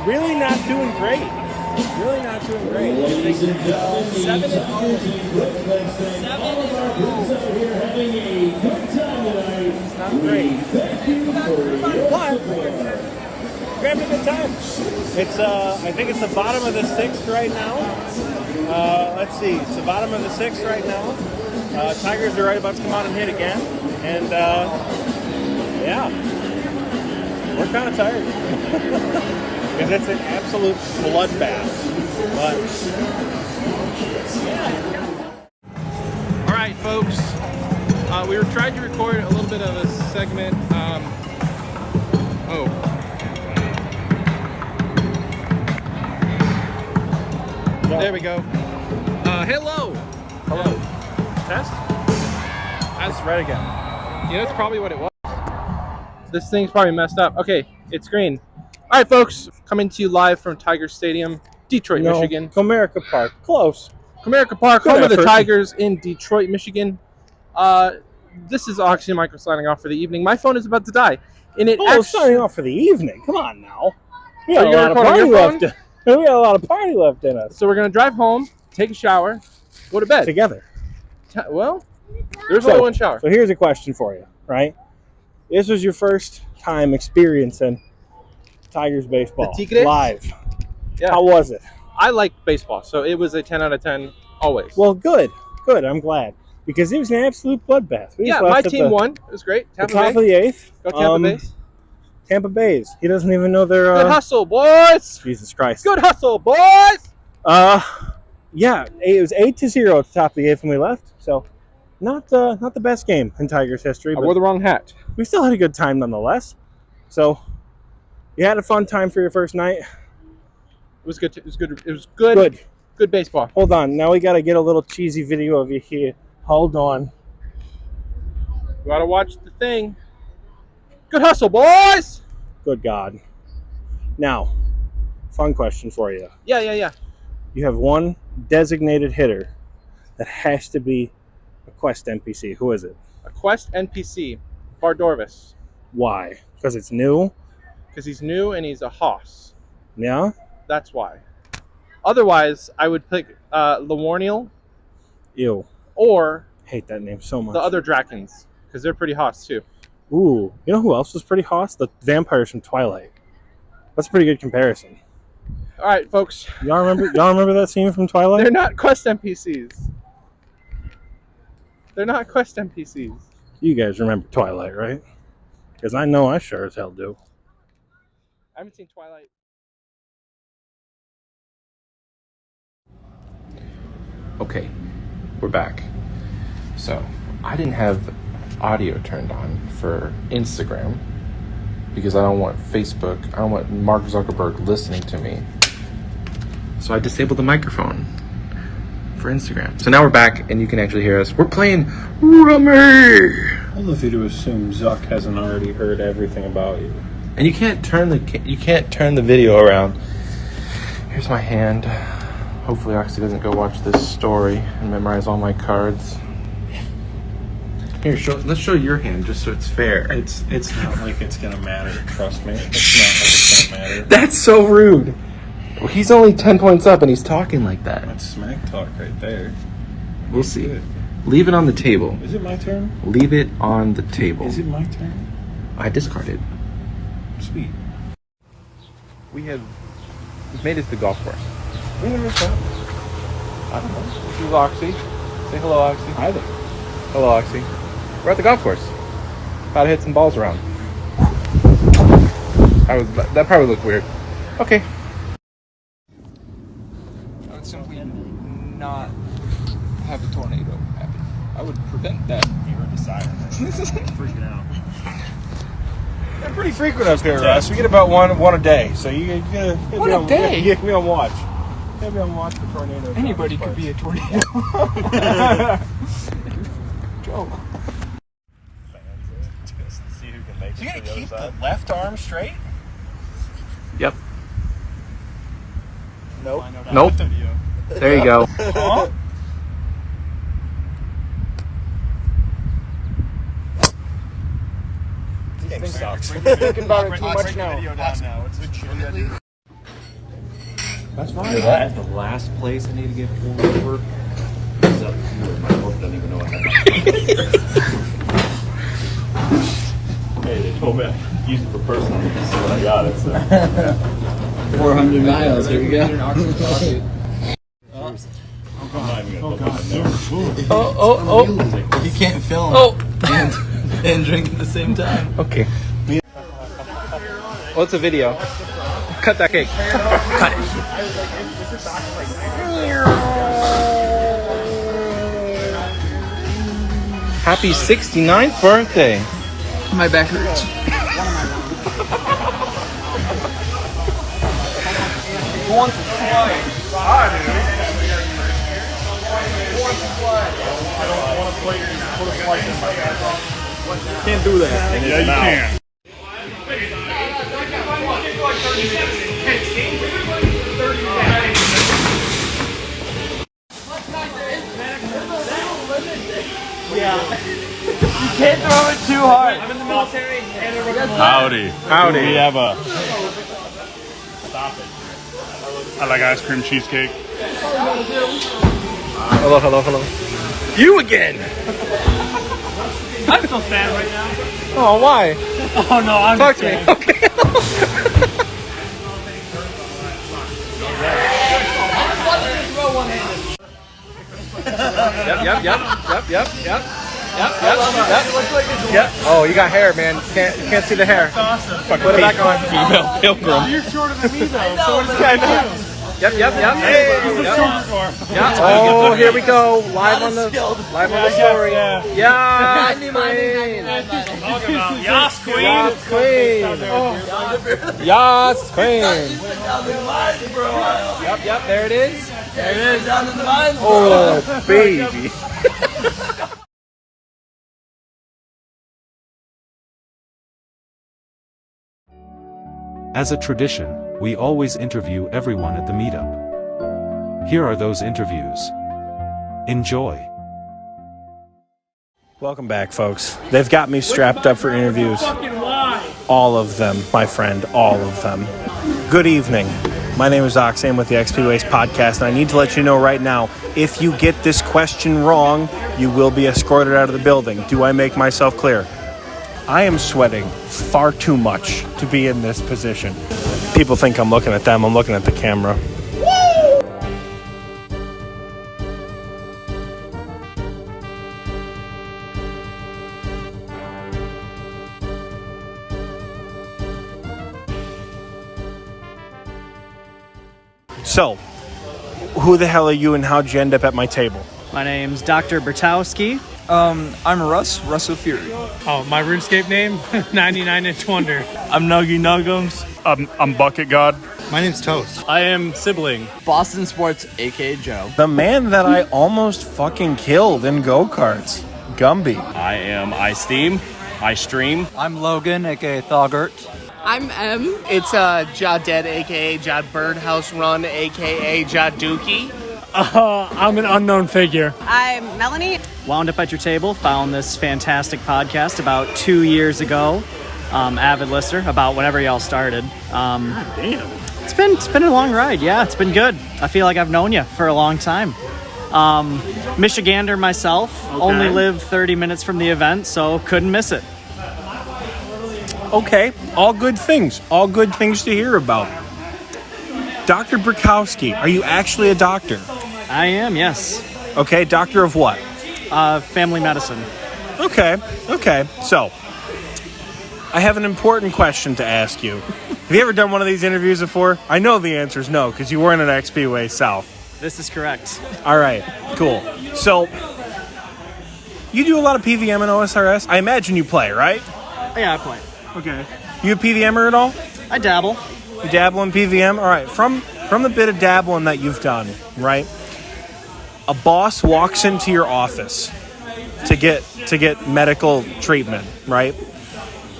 really not doing great. Really not doing great. Ladies and gentlemen, 7-0. We're having a good time tonight. It's not great. Thank you for your But support. we're having a good time. It's I think it's the bottom of the sixth right now. Let's see, it's the bottom of the sixth right now. Tigers are right about to come out and hit again, and yeah, we're kind of tired because it's an absolute bloodbath. But yeah. All right, folks. We were trying to record a little bit of a segment. There we go. Hello. Test. That's right again. You know, that's probably what it was. This thing's probably messed up. Okay, it's green. All right, folks. Coming to you live from Tiger Stadium Detroit, No, Michigan. Comerica Park. Close. Comerica Park, Good home of the effort. Tigers in Detroit, Michigan. This is Oxie and Michael signing off for the evening. My phone is about to die. And it Oh, signing off for the evening. Come on now. We got Are a you lot of recording party your phone? left. We got a lot of party left in us. So we're going to drive home, take a shower, go to bed. Together. Well, there's So- only one shower. So here's a question for you, right? This was your first time experiencing Tigers baseball The Tigres? live. Yeah. How was it? I like baseball, so it was a 10 out of 10 always. Well, good. Good. I'm glad. Because it was an absolute bloodbath. We yeah, just my left at team the, won. It was great. the Tampa top Bay. of the eighth. Go Tampa Bays. Tampa Bays. He doesn't even know their... Good hustle, boys. Jesus Christ. Good hustle, boys. Yeah, it was 8-0 at the top of the eighth when we left. So, not the best game in Tigers history, I but wore the wrong hat. we still had a good time nonetheless. So, you had a fun time for your first night. It was good. It was good. It was good. Good. Good baseball. Hold on. Now we got to get a little cheesy video of you here. Hold on. You gotta watch the thing. Good hustle, boys. Good God. Now, fun question for you. Yeah. You have one designated hitter that has to be a Quest NPC. Who is it? A Quest NPC, Bardorvis, Why? Because it's new? because he's new and he's a hoss. Yeah? That's why. Otherwise, I would pick Lawarniel Ew. or Hate that name so much. the other Drakens, because they're pretty hoss too. Ooh. You know who else was pretty hoss? The vampires from Twilight. That's a pretty good comparison. All right, folks. Y'all remember that scene from Twilight? They're not Quest NPCs. They're not Quest NPCs. You guys remember Twilight, right? Because I know I sure as hell do. I haven't seen Twilight. Okay, we're back. So, I didn't have audio turned on for Instagram because I don't want Facebook, I don't want Mark Zuckerberg listening to me. So I disabled the microphone for Instagram. So now we're back and you can actually hear us. We're playing Rummy! I love you to assume Zuck hasn't already heard everything about you. And you can't turn the video around. Here's my hand. Hopefully Oxie doesn't go watch this story and memorize all my cards. Here, let's show your hand just so it's fair. It's not like it's gonna matter. Trust me. It's not like it's gonna matter. That's so rude. Well, he's only 10 points up and he's talking like that. That's smack talk right there. We'll see. Good. Leave it on the table. Is it my turn? Leave it on the table. Is it my turn? I discarded. Sweet. We've made it to the golf course. We never thought. I don't know. This is Oxie. Say hello, Oxie. Hi there. Hello, Oxie. We're at the golf course. About to hit some balls around. That probably looked weird. Okay. I would simply not have a tornado happen. I would prevent that. You heard the siren. Freaking out. They're pretty frequent up here, Russ. We get about one a day. So you gotta One a day? You gotta be on watch. You gotta be on watch for tornadoes. Anybody could be a tornado. Joke. Just to see who can make it. So you to gotta the other keep the side. left arm straight? Yep. Nope. Nope. There you go. Huh? This game sucks. Thinking about it too much now. That's fine. At the last place I need to get pulled over is up here. My book doesn't even know what Hey, they told me I use it for personal use, so I got it. So. 400 miles. Here we go. I'm not even gonna put that in there. Oh. You can't film and drink at the same time. Okay. Well, it's a video. Cut that cake. Cut it. Happy 69th birthday. My back hurts. Can't do that. Yeah, you can. You can't throw it too hard. I'm in the military. Howdy. Howdy. We have a. Stop it. I like ice cream cheesecake. Hello, hello, hello. You again? I'm so sad right now. Oh, why? Oh no, I'm Talk to me. Okay. Yep. Oh, you got hair, man. You can't see the hair. Put it back on. Female pilgrim. You're shorter than me though, so what does that do? Yep. Hey. Yeah. Oh, here we go. Live on the story. Yeah. Queen. Yas, queen. Yas, queen. Yas, queen. Yep. There it is. Oh, baby. As a tradition, we always interview everyone at the meetup. Here are those interviews. Enjoy. Welcome back, folks. They've got me strapped up for interviews. All of them, my friend, all of them. Good evening. My name is Oxie. I'm with the Xpwaste podcast, and I need to let you know right now, if you get this question wrong, you will be escorted out of the building. Do I make myself clear? I am sweating far too much to be in this position. People think I'm looking at them. I'm looking at the camera. So, who the hell are you and how'd you end up at my table? My name's Dr. Bertowski. I'm Russell Fury. Oh, my RuneScape name? 99-inch Wonder. I'm Nuggy Nuggums. I'm Bucket God. My name's Toast. I am Sibling. Boston Sports, aka Joe. The man that I almost fucking killed in go-karts, Gumby. I am iSteam. I stream. I'm Logan, aka Thoggart. I'm M. It's Ja Dead, aka Ja Birdhouse Run, aka Ja Dookie. I'm an unknown figure. I'm Melanie. Wound up at your table, found this fantastic podcast about 2 years ago. Avid listener, about whenever y'all started. Damn. It's been a long ride. Yeah, it's been good. I feel like I've known you for a long time. Michigander myself, only live 30 minutes from the event, so couldn't miss it. Okay, all good things. All good things to hear about. Dr. Berkowski, are you actually a doctor? I am, yes. Okay, doctor of what? Family medicine. Okay. So, I have an important question to ask you. Have you ever done one of these interviews before? I know the answer is no, because you weren't at Xpwaste South. This is correct. All right, cool. So, you do a lot of PVM and OSRS? I imagine you play, right? Yeah, I play. Okay. You a PVMer at all? I dabble. You dabble in PVM? All right, from the bit of dabbling that you've done, right? A boss walks into your office to get medical treatment, right?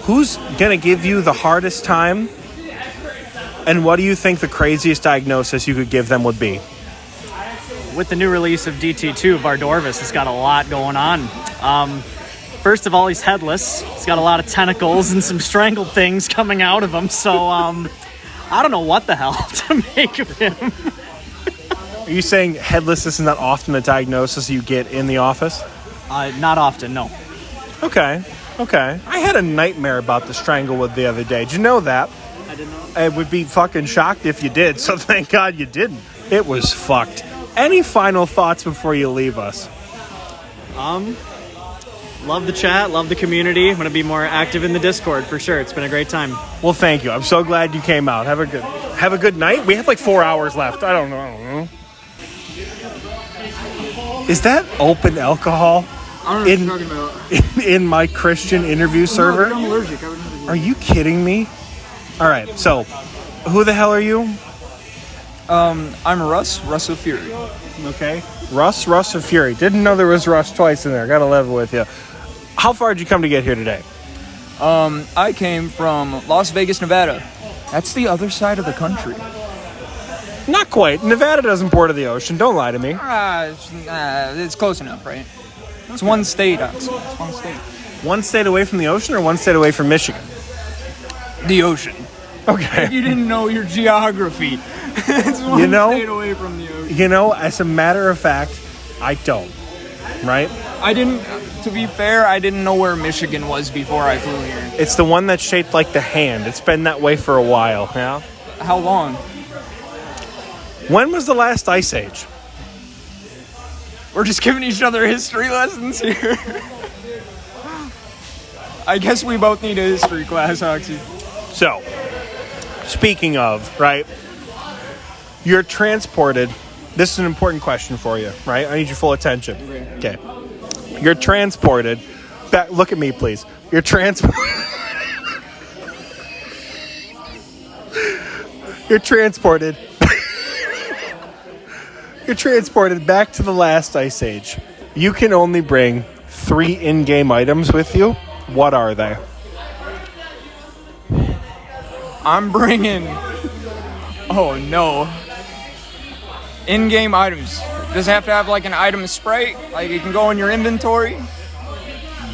Who's going to give you the hardest time? And what do you think the craziest diagnosis you could give them would be? With the new release of DT2, Vardorvis has got a lot going on. First of all, he's headless. He's got a lot of tentacles and some strangled things coming out of him. So, I don't know what the hell to make of him. Are you saying headless is not often a diagnosis you get in the office? Not often, no. Okay. I had a nightmare about the Stranglewood the other day. Did you know that? I didn't know. I would be fucking shocked if you did, so thank God you didn't. It was fucked. Any final thoughts before you leave us? Love the chat, love the community. I'm going to be more active in the Discord for sure. It's been a great time. Well, thank you. I'm so glad you came out. Have a good night. We have like 4 hours left. I don't know. Is that open alcohol? I don't know what you're talking about. In my Christian interview server? No, I'm allergic. I would never do Are you kidding me? All right, so who the hell are you? I'm Russell Fury. Okay. Russ or Fury? Didn't know there was Russ twice in there. Gotta level with you. How far did you come to get here today? I came from Las Vegas, Nevada. That's the other side of the country. Not quite. Nevada doesn't border the ocean. Don't lie to me. It's close enough, right? It's one state, Oxie. It's one state. One state away from the ocean or one state away from Michigan? The ocean. Okay. If you didn't know your geography, it's one state away from the ocean. As a matter of fact, I don't. Right? I didn't, to be fair, I didn't know where Michigan was before I flew here. It's the one that's shaped like the hand. It's been that way for a while. Yeah. How long? When was the last ice age? We're just giving each other history lessons here. I guess we both need a history class, Oxie. So, speaking of, right, you're transported. This is an important question for you, right? I need your full attention. Okay. You're transported. Back, look at me, please. You're transported. You're transported. You're transported back to the last ice age. You can only bring 3 in-game items with you. What are they? I'm bringing... Oh, no. In-game items. Does it have to have, like, an item sprite? Like, it can go in your inventory?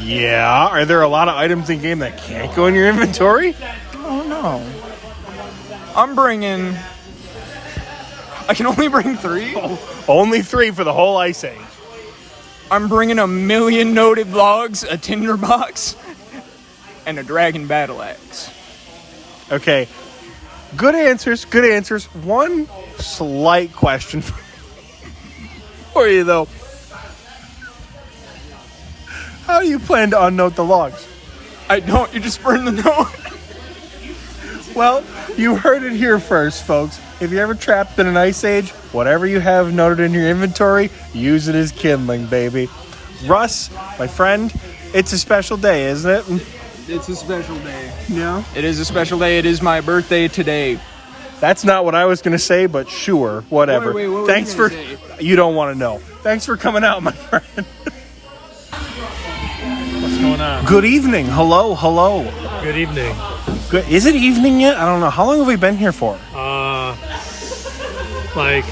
Yeah. Are there a lot of items in-game that can't go in your inventory? Oh, no. I'm bringing... I can only bring 3? Oh, only 3 for the whole ice age. I'm bringing 1,000,000 noted logs, a tinderbox, and a dragon battle axe. Okay. Good answers. Good answers. One slight question for you, though. How do you plan to unnote the logs? I don't. You just burn the note. Well, you heard it here first, folks. If you're ever trapped in an ice age, whatever you have noted in your inventory, use it as kindling, baby. Russ, my friend, it's a special day, isn't it? It's a special day. Yeah. It is a special day. It is my birthday today. That's not what I was going to say, but sure, whatever. Wait, what Thanks were for... you gonna say? You don't want to know. Thanks for coming out, my friend. What's going on? Good evening. Hello, hello. Good evening. Good. Is it evening yet? I don't know. How long have we been here for? Like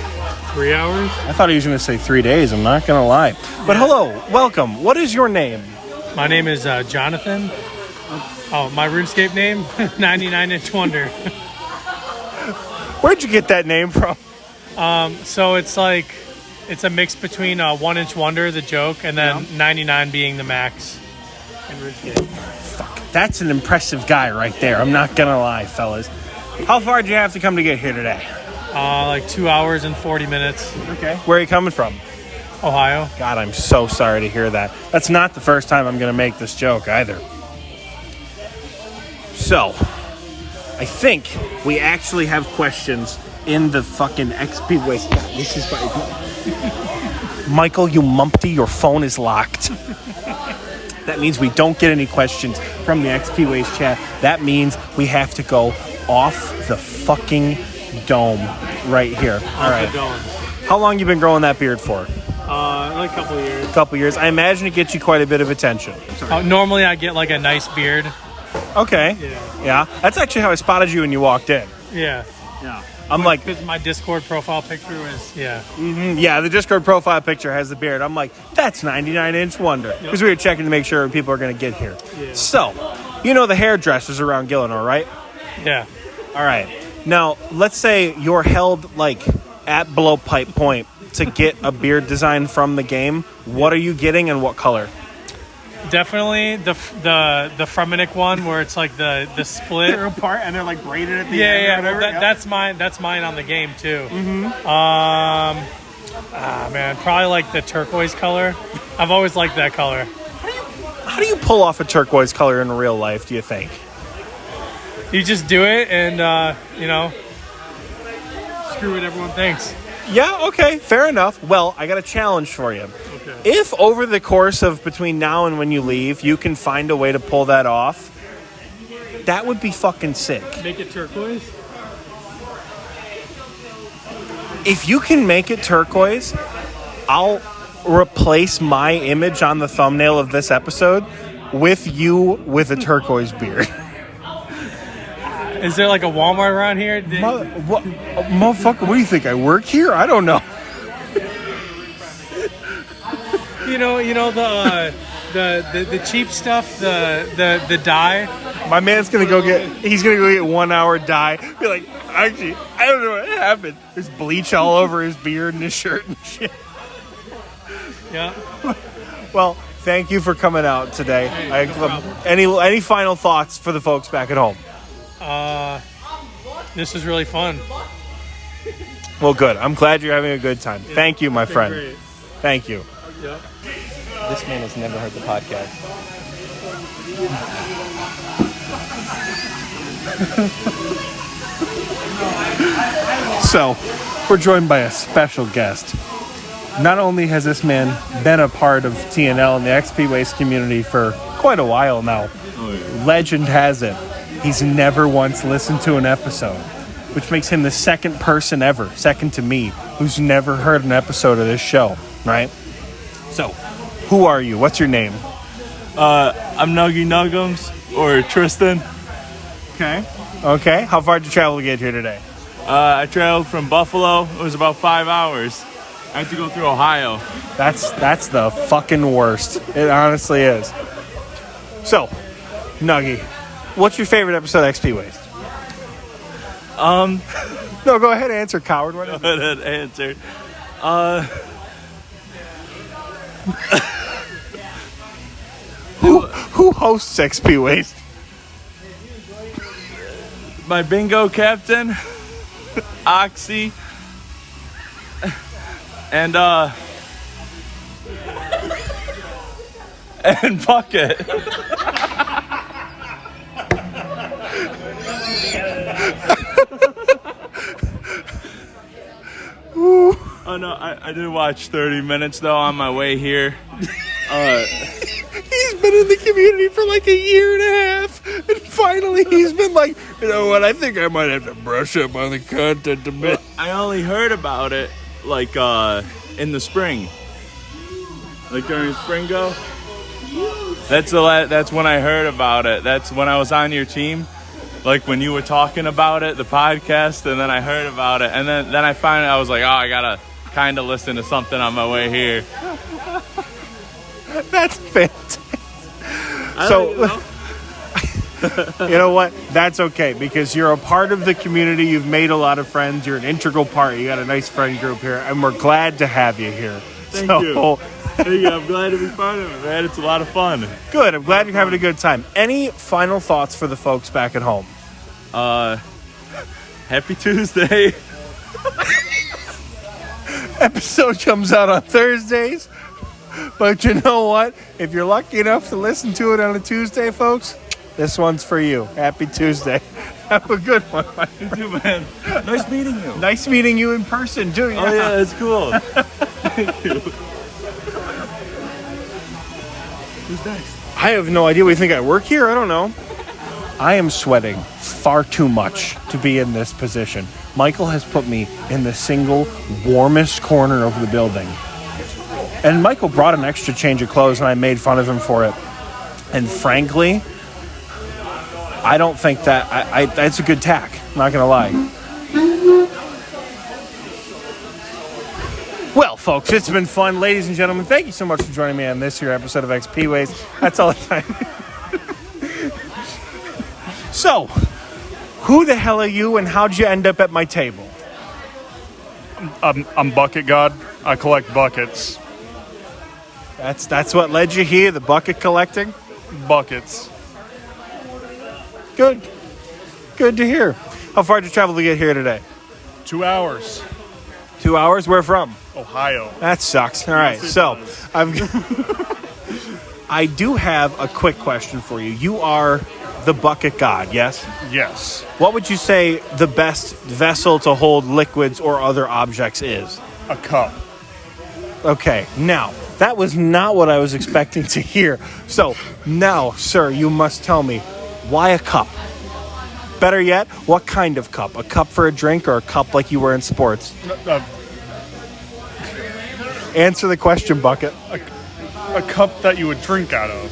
3 hours. I thought he was going to say 3 days. I'm not going to lie. But hello, welcome. What is your name? My name is Jonathan. Oh, my RuneScape name? 99-inch Wonder. Where'd you get that name from? So it's like, it's a mix between 1-inch Wonder, the joke, and then 99 being the max in RuneScape. Fuck, that's an impressive guy right there. I'm not going to lie, fellas. How far did you have to come to get here today? Like 2 hours and 40 minutes. Okay. Where are you coming from? Ohio. God, I'm so sorry to hear that. That's not the first time I'm going to make this joke either. So, I think we actually have questions in the fucking Xpwaste. God, this is Michael, you mumpty, your phone is locked. That means we don't get any questions from the Xpwaste chat. That means we have to go off the fucking dome right here. All right. How long you been growing that beard for? Like a couple of years. Couple years. I imagine it gets you quite a bit of attention. Normally I get like a nice beard. Okay. Yeah. That's actually how I spotted you when you walked in. Yeah. I'm like, because my Discord profile picture was yeah, the Discord profile picture has the beard. I'm like, that's 99-inch Wonder. Because we were checking to make sure people are going to get here. Yeah. So, you know the hairdressers around Gillinor, right? Yeah. All right. Now, let's say you're held like at blowpipe point to get a beard design from the game. What are you getting and what color? Definitely the Fremenic one where it's like the split. They're apart and they're like braided at the end. Yeah. Or whatever. That's mine. That's mine on the game too. Mm-hmm. Man, probably like the turquoise color. I've always liked that color. How do you pull off a turquoise color in real life, do you think? You just do it and screw what everyone thinks. Yeah, okay, fair enough. Well, I got a challenge for you. Okay. If over the course of between now and when you leave, you can find a way to pull that off, that would be fucking sick. Make it turquoise? If you can make it turquoise, I'll replace my image on the thumbnail of this episode with you with a turquoise beard. Is there like a Walmart around here? Motherfucker, what do you think? I work here? I don't know. you know the cheap stuff, the dye. My man's gonna go get. He's gonna go get 1 hour dye. Be like, actually, I don't know what happened. There's bleach all over his beard and his shirt and shit. Yeah. Well, thank you for coming out today. Hey, no problem. Any final thoughts for the folks back at home? This is really fun. Well, good. I'm glad you're having a good time. Yeah, Thank you, my it's been friend. great. Thank you. Yep. This man has never heard the podcast. So, we're joined by a special guest. Not only has this man been a part of TNL and the Xpwaste community for quite a while now, legend has it, he's never once listened to an episode, which makes him the second person ever, second to me, who's never heard an episode of this show, right? So, who are you? What's your name? I'm Nuggy Nuggums, or Tristan. Okay. Okay. How far did you travel to get here today? I traveled from Buffalo. It was about 5 hours. I had to go through Ohio. That's the fucking worst. It honestly is. So, Nuggy, what's your favorite episode of Xpwaste? No, go ahead and answer, coward. What is Go ahead and answer. Who hosts Xpwaste? My bingo captain, Oxie, and Bucket. Oh no, I did watch 30 minutes though on my way here. He's been in the community for like a year and a half, and finally he's been like, you know what, I think I might have to brush up on the content a bit. I only heard about it like in the spring, like during spring go. That's when I heard about it. That's when I was on your team, like when you were talking about it, the podcast, and then I heard about it, and then I finally I was like, oh, I gotta kind of listen to something on my way here. That's fantastic. So, you know what? That's okay, because you're a part of the community. You've made a lot of friends. You're an integral part. You got a nice friend group here, and we're glad to have you here. Thank you. Thank you. I'm glad to be part of it, man. It's a lot of fun. Good. I'm glad you're having a good time. Any final thoughts for the folks back at home? Happy Tuesday. Episode comes out on Thursdays. But you know what? If you're lucky enough to listen to it on a Tuesday, folks, this one's for you. Happy Tuesday. Have a good one, my You too, man. Nice meeting you. Nice meeting you in person, too. Oh, yeah, it's cool. Thank you. Who's next? I have no idea. We think I work here? I don't know. I am sweating far too much to be in this position. Michael has put me in the single warmest corner of the building. And Michael brought an extra change of clothes, and I made fun of him for it. And frankly, I don't think that... that's a good tack. I'm not going to lie. Well, folks, it's been fun. Ladies and gentlemen, thank you so much for joining me on this here episode of Xpwaste. That's all the time. So, who the hell are you, and how'd you end up at my table? I'm Bucket God. I collect buckets. That's what led you here, the bucket collecting? Buckets. Good. Good to hear. How far did you travel to get here today? 2 hours. 2 hours? Where from? Ohio. That sucks. All right, so I do have a quick question for you. You are the bucket god, yes? Yes. What would you say the best vessel to hold liquids or other objects is? A cup. Okay, now, that was not what I was expecting to hear. So, now, sir, you must tell me, why a cup? Better yet, what kind of cup? A cup for a drink or a cup like you were in sports? Answer the question, Bucket. A cup that you would drink out of.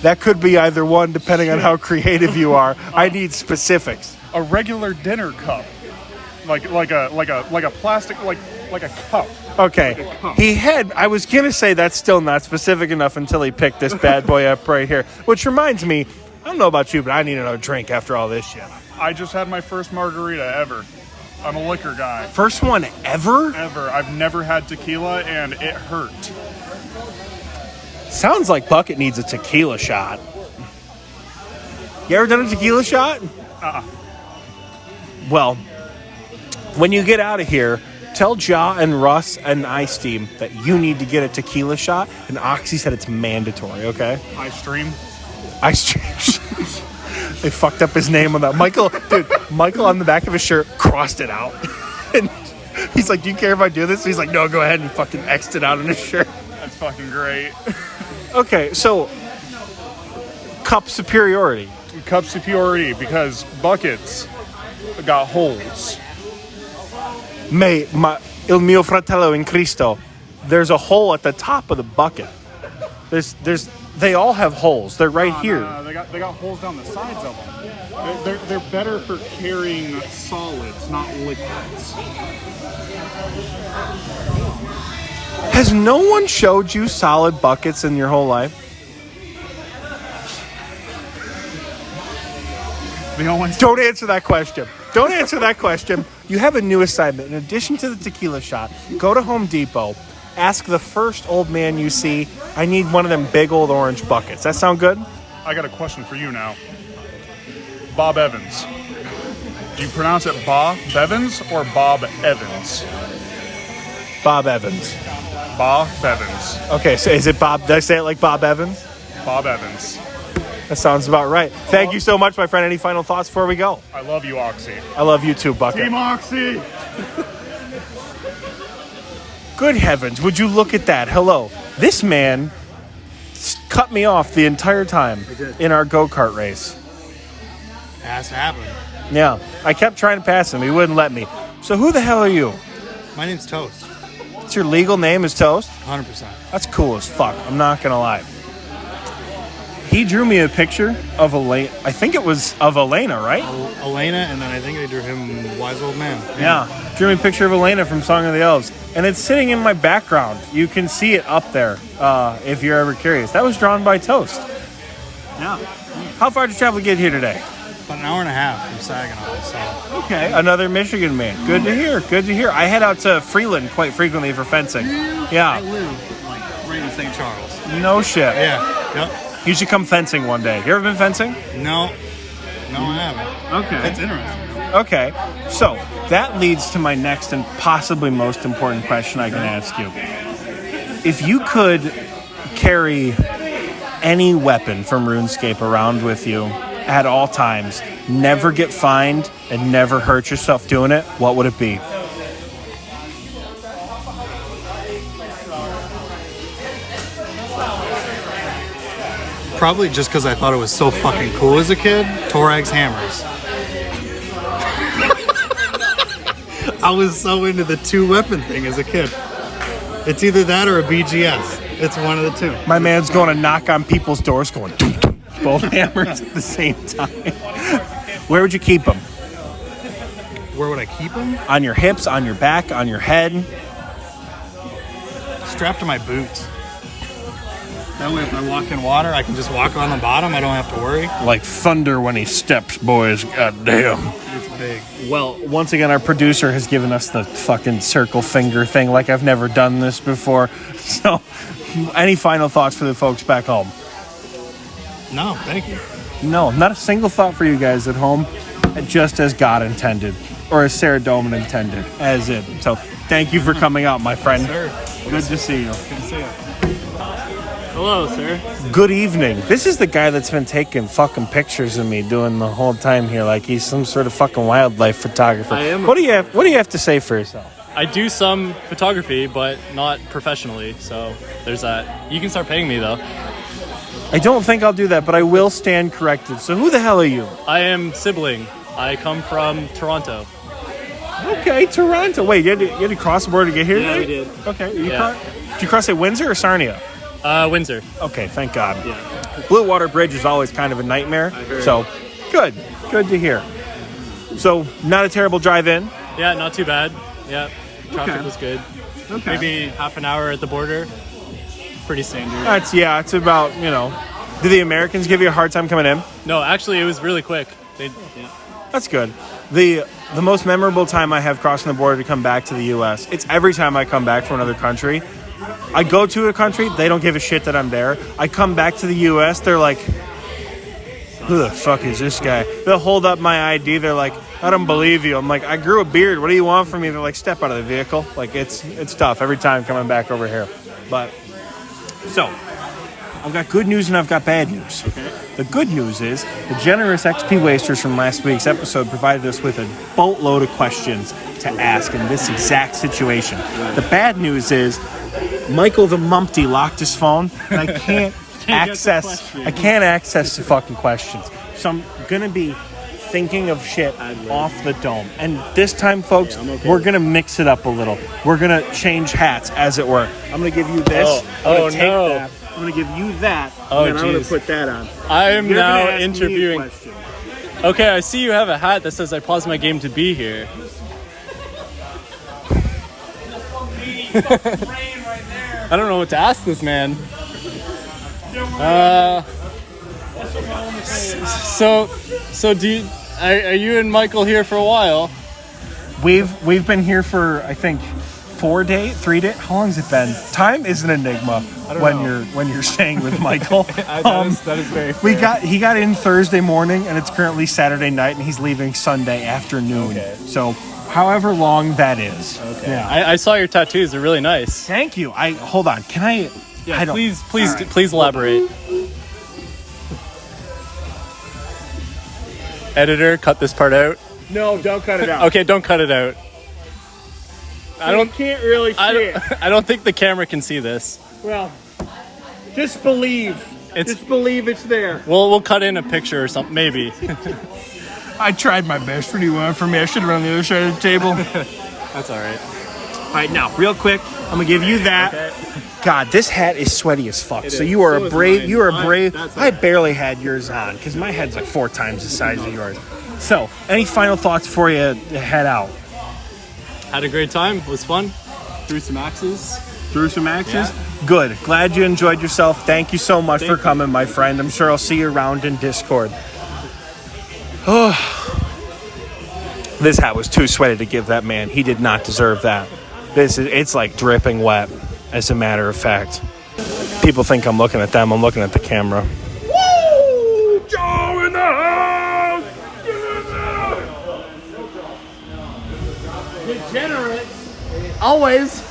That could be either one, depending on how creative you are. I need specifics. A regular dinner cup. Like a plastic, like a cup. Okay. I was going to say that's still not specific enough until he picked this bad boy up right here. Which reminds me, I don't know about you, but I need another drink after all this shit. I just had my first margarita ever. I'm a liquor guy. First one ever? Ever. I've never had tequila, and it hurt. Sounds like Bucket needs a tequila shot. You ever done a tequila shot? Well, when you get out of here, tell Ja and Russ and Ice Team that you need to get a tequila shot, and Oxie said it's mandatory, okay? Ice Stream. They fucked up his name on that. Michael on the back of his shirt crossed it out. And he's like, do you care if I do this? He's like, no, go ahead, and fucking X'd it out on his shirt. That's fucking great. Okay, so cup superiority. Cup superiority because buckets got holes. Il mio fratello in Cristo. There's a hole at the top of the bucket. They all have holes. They're right here. No, they got holes down the sides of them. They're better for carrying solids, not liquids. Has no one showed you solid buckets in your whole life? Don't answer that question. Don't answer that question. You have a new assignment. In addition to the tequila shot, go to Home Depot, ask the first old man you see, I need one of them big old orange buckets. That sound good? I got a question for you now. Bob Evans. Do you pronounce it Bob Evans or Bob Evans? Bob Evans. Bob Evans. Okay, so is it Bob? Did I say it like Bob Evans? Bob Evans. That sounds about right. Thank you so much, my friend. Any final thoughts before we go? I love you, Oxie. I love you too, Bucket. Team Oxie! Good heavens, would you look at that? Hello. This man cut me off the entire time in our go-kart race. Has to happen. Yeah, I kept trying to pass him. He wouldn't let me. So who the hell are you? My name's Toast. What's your legal name is Toast? 100%. That's cool as fuck. I'm not going to lie. He drew me a picture of Elena. I think it was of Elena, right? Elena, and then I think I drew him Wise Old Man. Yeah. Drew me a picture of Elena from Song of the Elves. And it's sitting in my background. You can see it up there if you're ever curious. That was drawn by Toast. Yeah. How far did you travel to get here today? About an hour and a half from Saginaw. So. Okay. Another Michigan man. Good to hear. Good to hear. I head out to Freeland quite frequently for fencing. Yeah. I live right in St. Charles. No shit. Yeah. Yep. You should come fencing one day. You ever been fencing? No, I haven't. Okay. That's interesting. Okay. So that leads to my next and possibly most important question I can ask you. If you could carry any weapon from RuneScape around with you at all times, never get fined, and never hurt yourself doing it, what would it be? Probably just because I thought it was so fucking cool as a kid. Torag's hammers. I was so into the two-weapon thing as a kid. It's either that or a BGS. It's one of the two. My man's going to knock on people's doors going, dum, dum, both hammers at the same time. Where would you keep them? Where would I keep them? On your hips, on your back, on your head? Strapped to my boots. That way if I walk in water, I can just walk on the bottom. I don't have to worry. Like thunder when he steps, boys. Goddamn. It's big. Well, once again, our producer has given us the fucking circle finger thing like I've never done this before. So, any final thoughts for the folks back home? No, thank you. No, not a single thought for you guys at home. Just as God intended. Or as Sarah Doman intended. As it. So, thank you for coming out, my friend. Yes, sir. Good to see you. Good to see you. Hello, sir. Good evening. This is the guy that's been taking fucking pictures of me doing the whole time here, like he's some sort of fucking wildlife photographer. I am. What do you have to say for yourself? I do some photography, but not professionally, so there's that. You can start paying me, though. I don't think I'll do that, but I will stand corrected. So who the hell are you? I am Sibling. I come from Toronto. Okay, Toronto. Wait, you had to cross the border to get here? Yeah, today? we did. Okay. Yeah. Did you cross at Windsor or Sarnia? Windsor. Okay, thank God. Yeah. Blue Water Bridge is always kind of a nightmare. I heard. So, good to hear. So, not a terrible drive in? Yeah, not too bad. Yeah, traffic was good. Okay. Maybe half an hour at the border. Pretty standard. It's about, do the Americans give you a hard time coming in? No, actually, it was really quick. That's good. The most memorable time I have crossing the border to come back to the U.S., it's every time I come back from another country. I go to a country, they don't give a shit that I'm there. I come back to the U.S., they're like, who the fuck is this guy? They'll hold up my ID, they're like, I don't believe you. I'm like, I grew a beard, what do you want from me? They're like, step out of the vehicle. Like, it's tough every time coming back over here. But, so, I've got good news and I've got bad news. Okay. The good news is the generous XP wasters from last week's episode provided us with a boatload of questions to ask in this exact situation. The bad news is Michael the Mumpty locked his phone and I can't access the fucking questions. So I'm gonna be thinking of shit off the dome. And this time, folks, we're gonna mix it up a little. We're gonna change hats, as it were. I'm gonna give you this. I'm gonna take that. I'm going to give you that, and then I'm going to put that on. I am now interviewing. Okay, I see you have a hat that says I paused my game to be here. I don't know what to ask this man. So are you and Michael here for a while? We've been here for, I think, 3 days. How long has it been? Time is an enigma when you're staying with Michael. That is very fair. He got in Thursday morning, and it's currently Saturday night, and he's leaving Sunday afternoon. Okay. So, however long that is. Okay. Yeah. I saw your tattoos. They're really nice. Thank you. Hold on. Can I? Yeah. Please elaborate. Editor, cut this part out. No, don't cut it out. Okay, don't cut it out. Can't really see it. I don't think the camera can see this. Well, just believe. Just believe it's there. We'll cut in a picture or something, maybe. I tried my best. What do you want from me? I should have been on the other side of the table. That's all right. All right, now, real quick, I'm gonna give you that. Okay. God, this hat is sweaty as fuck. So you are a brave. You are brave. I barely had yours on because my head's like 4 times the size of yours. So, any final thoughts before you head out? Had a great time. It was fun. Threw some axes. Yeah. Good. Glad you enjoyed yourself. Thank you so much for coming, my friend. I'm sure I'll see you around in Discord. This hat was too sweaty to give that man. He did not deserve that. It's like dripping wet, as a matter of fact. People think I'm looking at them. I'm looking at the camera. Woo! Joe in the house! Degenerate. Always.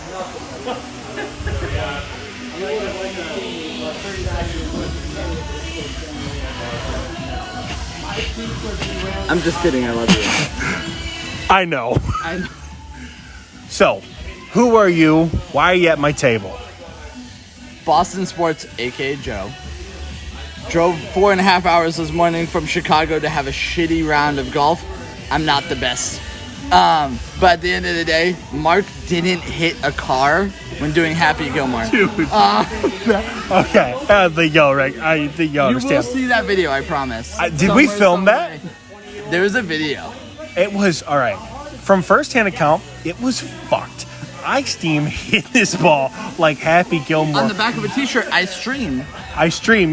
I'm just kidding. I love you. I know. So, who are you? Why are you at my table? Boston Sports, aka Joe. Drove 4.5 hours this morning from Chicago to have a shitty round of golf. I'm not the best. But at the end of the day, Mark didn't hit a car when doing Happy Gilmore. Dude. Okay. The yell, right? You will see that video, I promise. Did we film that? There was a video. It was, all right. From first-hand account, it was fucked. Steam hit this ball like Happy Gilmore. On the back of a t-shirt, I stream,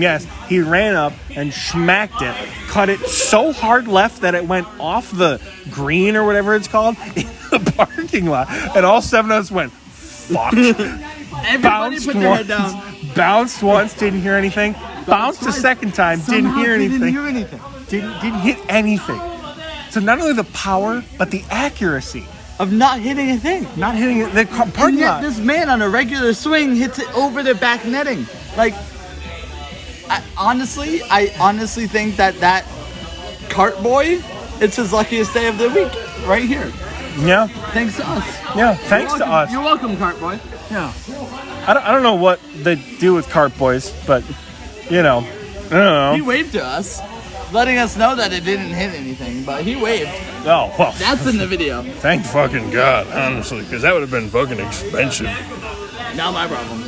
yes. He ran up and smacked it, cut it so hard left that it went off the green or whatever it's called in the parking lot. And all 7 of us went, fuck. Everybody put their head down. Bounced once, didn't hear anything. Bounced a second time, didn't hear anything. Didn't hit anything. So not only the power, but the accuracy. Of not hitting a thing. Not hitting it. The parking and yet lot. This man on a regular swing hits it over the back netting. Like, I honestly think that cart boy, it's his luckiest day of the week right here. Yeah. Thanks to us. Yeah, thanks to us. You're welcome, cart boy. Yeah. I don't know what they do with cart boys, but, I don't know. He waved to us, letting us know that it didn't hit anything, but he waved. Oh, well. That's in the video. Thank fucking God, honestly, because that would have been fucking expensive. Not my problem.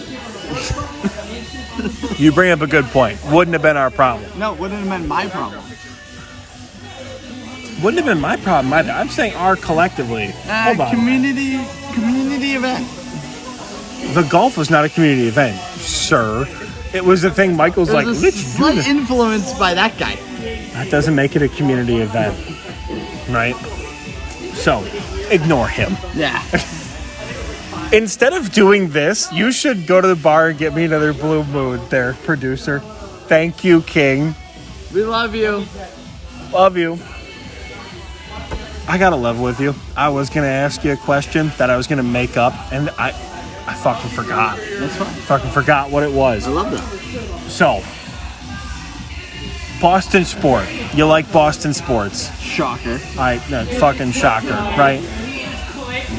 You bring up a good point. Wouldn't have been our problem. No, wouldn't have been my problem. Wouldn't have been my problem either. I'm saying our collectively. Hold on. Community event. The golf was not a community event, sir. It was a thing Michael's like, There's a let's do slight this. influence by that guy. That doesn't make it a community event, right? So, ignore him. Yeah. Instead of doing this, you should go to the bar and get me another Blue Moon there, producer. Thank you, King. We love you. Love you. I got to level with you. I was going to ask you a question that I was going to make up, and I fucking forgot. That's fine. Fucking forgot what it was. I love that. So, Boston sport. You like Boston sports. Shocker. Fucking shocker, right?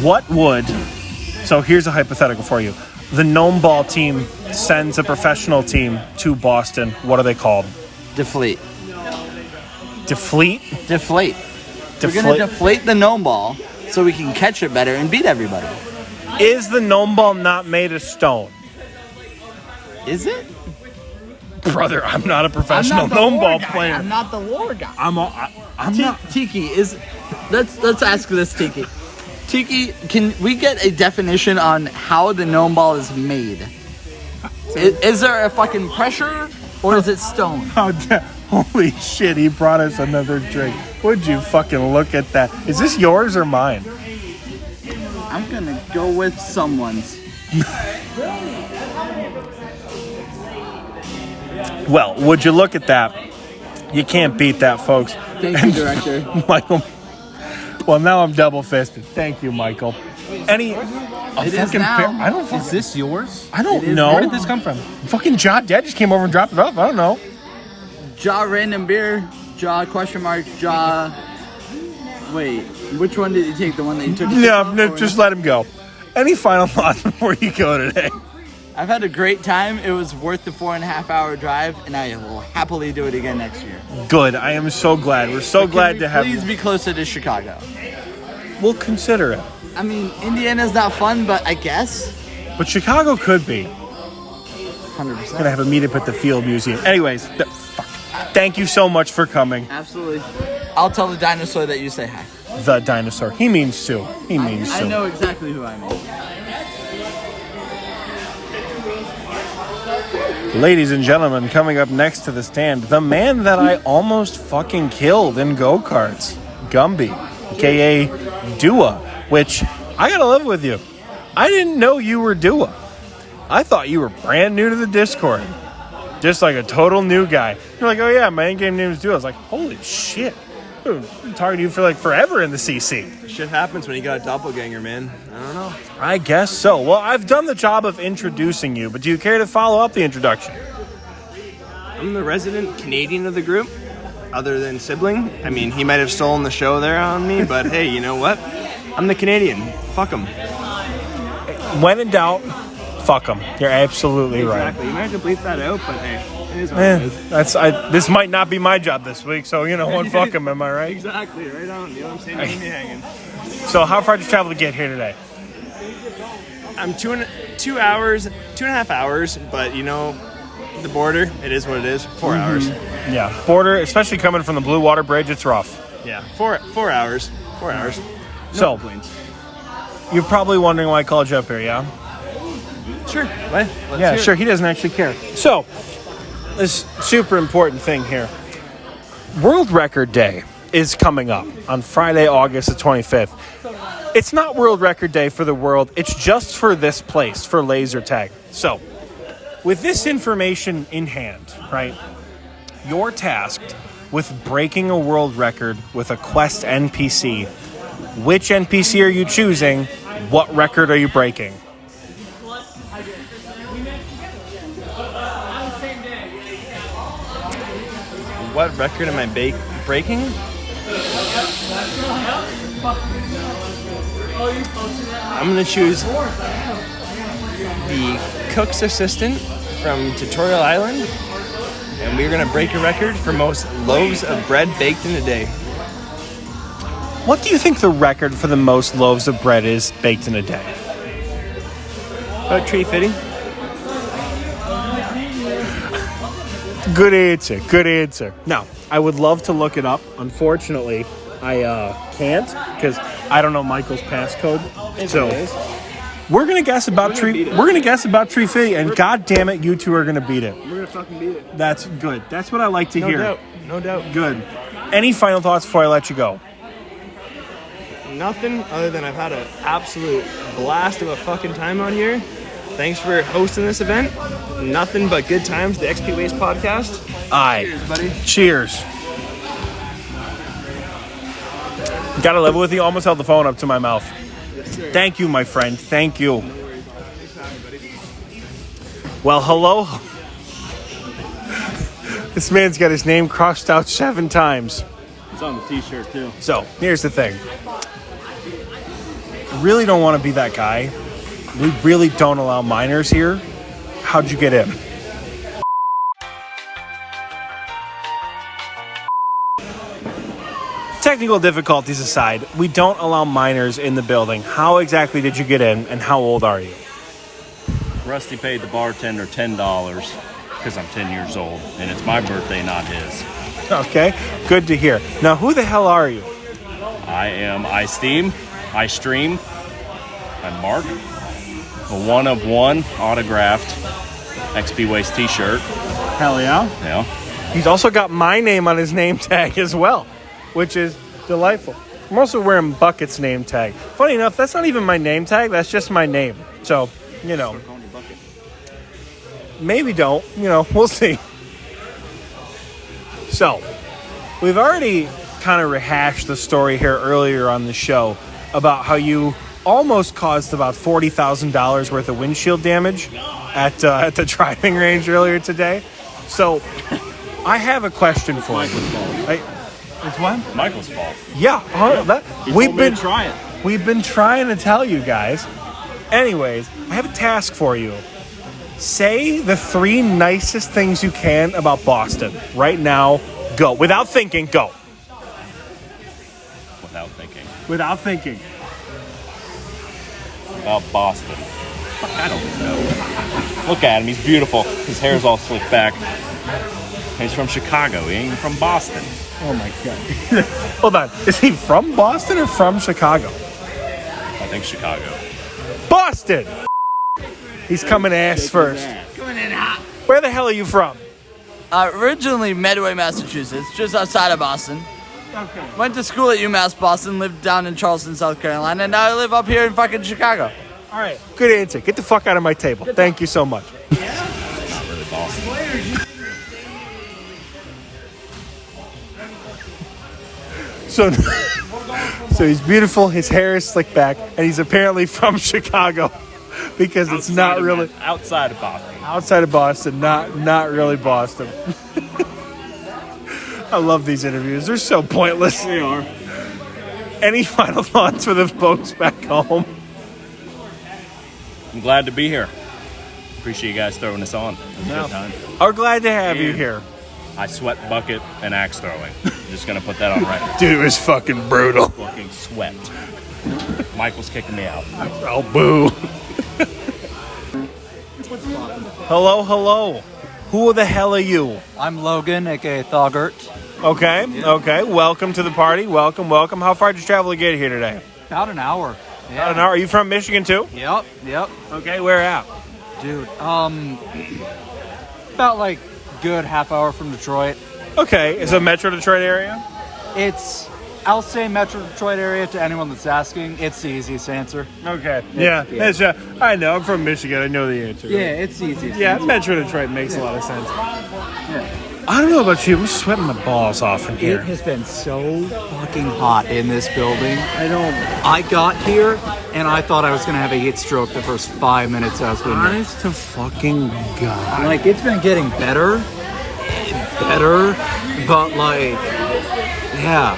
What would... So here's a hypothetical for you. The Gnome Ball team sends a professional team to Boston. What are they called? Deflate. Deflate? Deflate. We're going to deflate the Gnome Ball so we can catch it better and beat everybody. Is the Gnome Ball not made of stone? Is it? Brother, I'm not a professional Gnome Ball player. I'm not the lore guy. I'm not. Tiki is... Let's ask this, Tiki. Tiki, can we get a definition on how the Gnome Ball is made? Is there a fucking pressure or is it stone? Holy shit, he brought us another drink. Would you fucking look at that? Is this yours or mine? I'm gonna go with someone's. Well, would you look at that? You can't beat that, folks. Thank you, director. Michael. Well, now I'm double-fisted. Thank you, Michael. It is now. Is this yours? I don't know. Where did this come from? Fucking Dad just came over and dropped it off. I don't know. Jaw random beer. Jaw question mark. Jaw. Wait, which one did you take? The one that you took? No, just let him go. Any final thoughts before you go today? I've had a great time. It was worth the 4.5-hour drive, and I will happily do it again next year. Good. I am so glad. We're so glad to have you. Please be closer to Chicago. We'll consider it. I mean, Indiana's not fun, but I guess. But Chicago could be. 100%. Gonna have a meetup at the Field Museum. Anyways, thank you so much for coming. Absolutely. I'll tell the dinosaur that you say hi. The dinosaur. He means Sue. He means Sue. I know exactly who I mean. Ladies and gentlemen, coming up next to the stand, the man that I almost fucking killed in go-karts, Gumby, a.k.a. Dua, which I gotta live with you. I didn't know you were Dua. I thought you were brand new to the Discord. Just like a total new guy. You're like, oh yeah, my in-game name is Dua. I was like, holy shit. I've been talking to you for like forever in the CC. Shit happens when you got a doppelganger, man. I don't know. I guess so. Well, I've done the job of introducing you, but do you care to follow up the introduction? I'm the resident Canadian of the group, other than Sibling. I mean, he might have stolen the show there on me, but hey, you know what? I'm the Canadian. Fuck him. When in doubt, fuck him. You're absolutely right. Exactly. You might have to bleep that out, but hey, it is what it is. This might not be my job this week, so you know what? Fuck him, am I right? Exactly, right on. You know what I'm saying? Leave me hanging. So how far did you travel to get here today? I'm 2.5 hours, but you know, the border, it is what it is. 4 hours. Yeah, border, especially coming from the Blue Water Bridge, it's rough. Yeah, 4 hours. 4 hours. So, you're probably wondering why I called you up here, yeah? Sure. What? Let's Yeah, hear sure. it. He doesn't actually care. So, this super important thing here. World Record Day is coming up on Friday, August the 25th. It's not World Record Day for the world. It's just for this place, for laser tag. So, with this information in hand, right, you're tasked with breaking a world record with a Quest NPC. Which NPC are you choosing? What record are you breaking? What record am I breaking? I'm going to choose the cook's assistant from Tutorial Island, and we're going to break a record for most loaves of bread baked in a day. What do you think the record for the most loaves of bread is baked in a day? About tree fitting. Good answer. Good answer. Now, I would love to look it up. Unfortunately, I can't because I don't know Michael's passcode. So We're gonna guess about Tree. We're gonna guess about Tree Fitty, and god damn it, you two are gonna beat it. We're gonna fucking beat it. That's good. That's what I like to hear. Doubt. No doubt. Good. Any final thoughts before I let you go? Nothing other than I've had an absolute blast of a fucking time on here. Thanks for hosting this event. Nothing but good times. The Xpwaste podcast. Aye. Cheers, buddy. Cheers. Gotta level with you. Almost held the phone up to my mouth. Yes, sir. Thank you, my friend. Thank you. Well, hello. This man's got his name crossed out 7 times. It's on the t-shirt too. So, here's the thing. Really don't want to be that guy. We really don't allow minors here. How'd you get in? Technical difficulties aside, we don't allow minors in the building. How exactly did you get in, and how old are you? Rusty paid the bartender $10 because I'm 10 years old, and it's my birthday, not his. Okay, good to hear. Now, who the hell are you? I am iSteam, iStream. I'm Mark. A 1 of 1 autographed Xpwaste t-shirt. Hell yeah. Yeah. He's also got my name on his name tag as well, which is delightful. I'm also wearing Bucket's name tag. Funny enough, that's not even my name tag. That's just my name. So, you know. Maybe don't. You know, we'll see. So, we've already kind of rehashed the story here earlier on the show about how you almost caused about $40,000 worth of windshield damage at the driving range earlier today. So, I have a question for you. Michael's fault. It's what? Michael's fault. Yeah, we've been trying. We've been trying to tell you guys. Anyways, I have a task for you. Say the 3 nicest things you can about Boston right now. Go. Without thinking, go. Without thinking. Without thinking. About Boston. Fuck, I don't know. Look at him. He's beautiful. His hair's all slicked back. He's from Chicago. He ain't from Boston. Oh my God. Hold on. Is he from Boston or from Chicago? I think Chicago. Boston! He's coming ass first. Coming in hot. Where the hell are you from? Originally Medway, Massachusetts, just outside of Boston. Okay. Went to school at UMass Boston, lived down in Charleston, South Carolina, and now I live up here in fucking Chicago. All right. Good answer. Get the fuck out of my table. Thank you so much. Not really Boston. So he's beautiful, his hair is slicked back, and he's apparently from Chicago because it's not really outside of Boston. Outside of Boston, not really Boston. I love these interviews. They're so pointless. They are. Any final thoughts for the folks back home? I'm glad to be here. Appreciate you guys throwing this on. It was a good time. We're glad to have you here. I sweat bucket and axe throwing. Just gonna put that on record. Dude, it was fucking brutal. Fucking sweat. Michael's kicking me out. Oh, boo. Hello. Who the hell are you? I'm Logan, aka Thogert. Okay. Welcome to the party. Welcome. How far did you travel to get here today? About an hour. Yeah. About an hour. Are you from Michigan too? Yep. Okay, where at? Dude, about like good half hour from Detroit. Okay, is it Metro Detroit area? I'll say Metro Detroit area to anyone that's asking. It's the easiest answer. Okay. Yeah. I know. I'm from Michigan. I know the answer. Yeah, it's easy. Metro Detroit makes a lot of sense. Yeah. I don't know about you. I'm sweating my balls off in here. It has been so fucking hot in this building. I got here and I thought I was gonna have a heat stroke the first 5 minutes I was in there. Honest to fucking God. Like, it's been getting better, but like, yeah.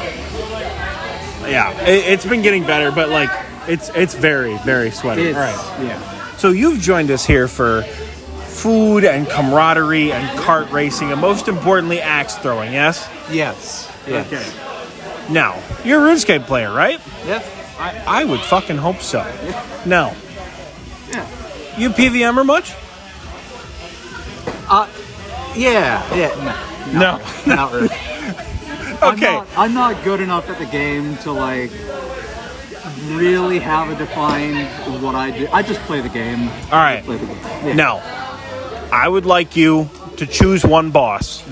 It's been getting better, but like, it's very, very sweaty. All right. Yeah. So you've joined us here for food and camaraderie and kart racing, and most importantly, axe throwing. Yes. Yes. Okay. Now, you're a Runescape player, right? Yep. I would fucking hope so. Yeah. No. Yeah. You PVM-er much? Yeah. No. Not really. Okay. I'm not good enough at the game to like really have a defined what I do. I just play the game. All right. Play the game. Yeah. Now, I would like you to choose one boss.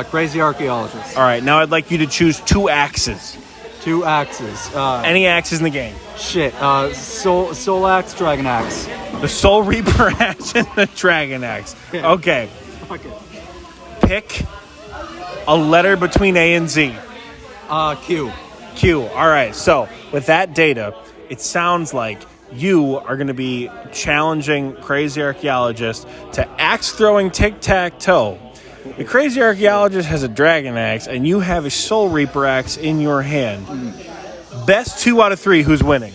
Crazy Archaeologist. All right. Now I'd like you to choose 2 axes. 2 axes. Any axes in the game. Shit. Soul Axe, Dragon Axe. The Soul Reaper axe and the Dragon axe. Yeah. Okay. Fuck it. Pick a letter between A and Z. Q. Q. All right. So with that data, it sounds like you are going to be challenging Crazy Archaeologist to axe throwing tic-tac-toe. The Crazy Archaeologist has a Dragon axe, and you have a Soul Reaper axe in your hand. Best 2 out of 3. Who's winning?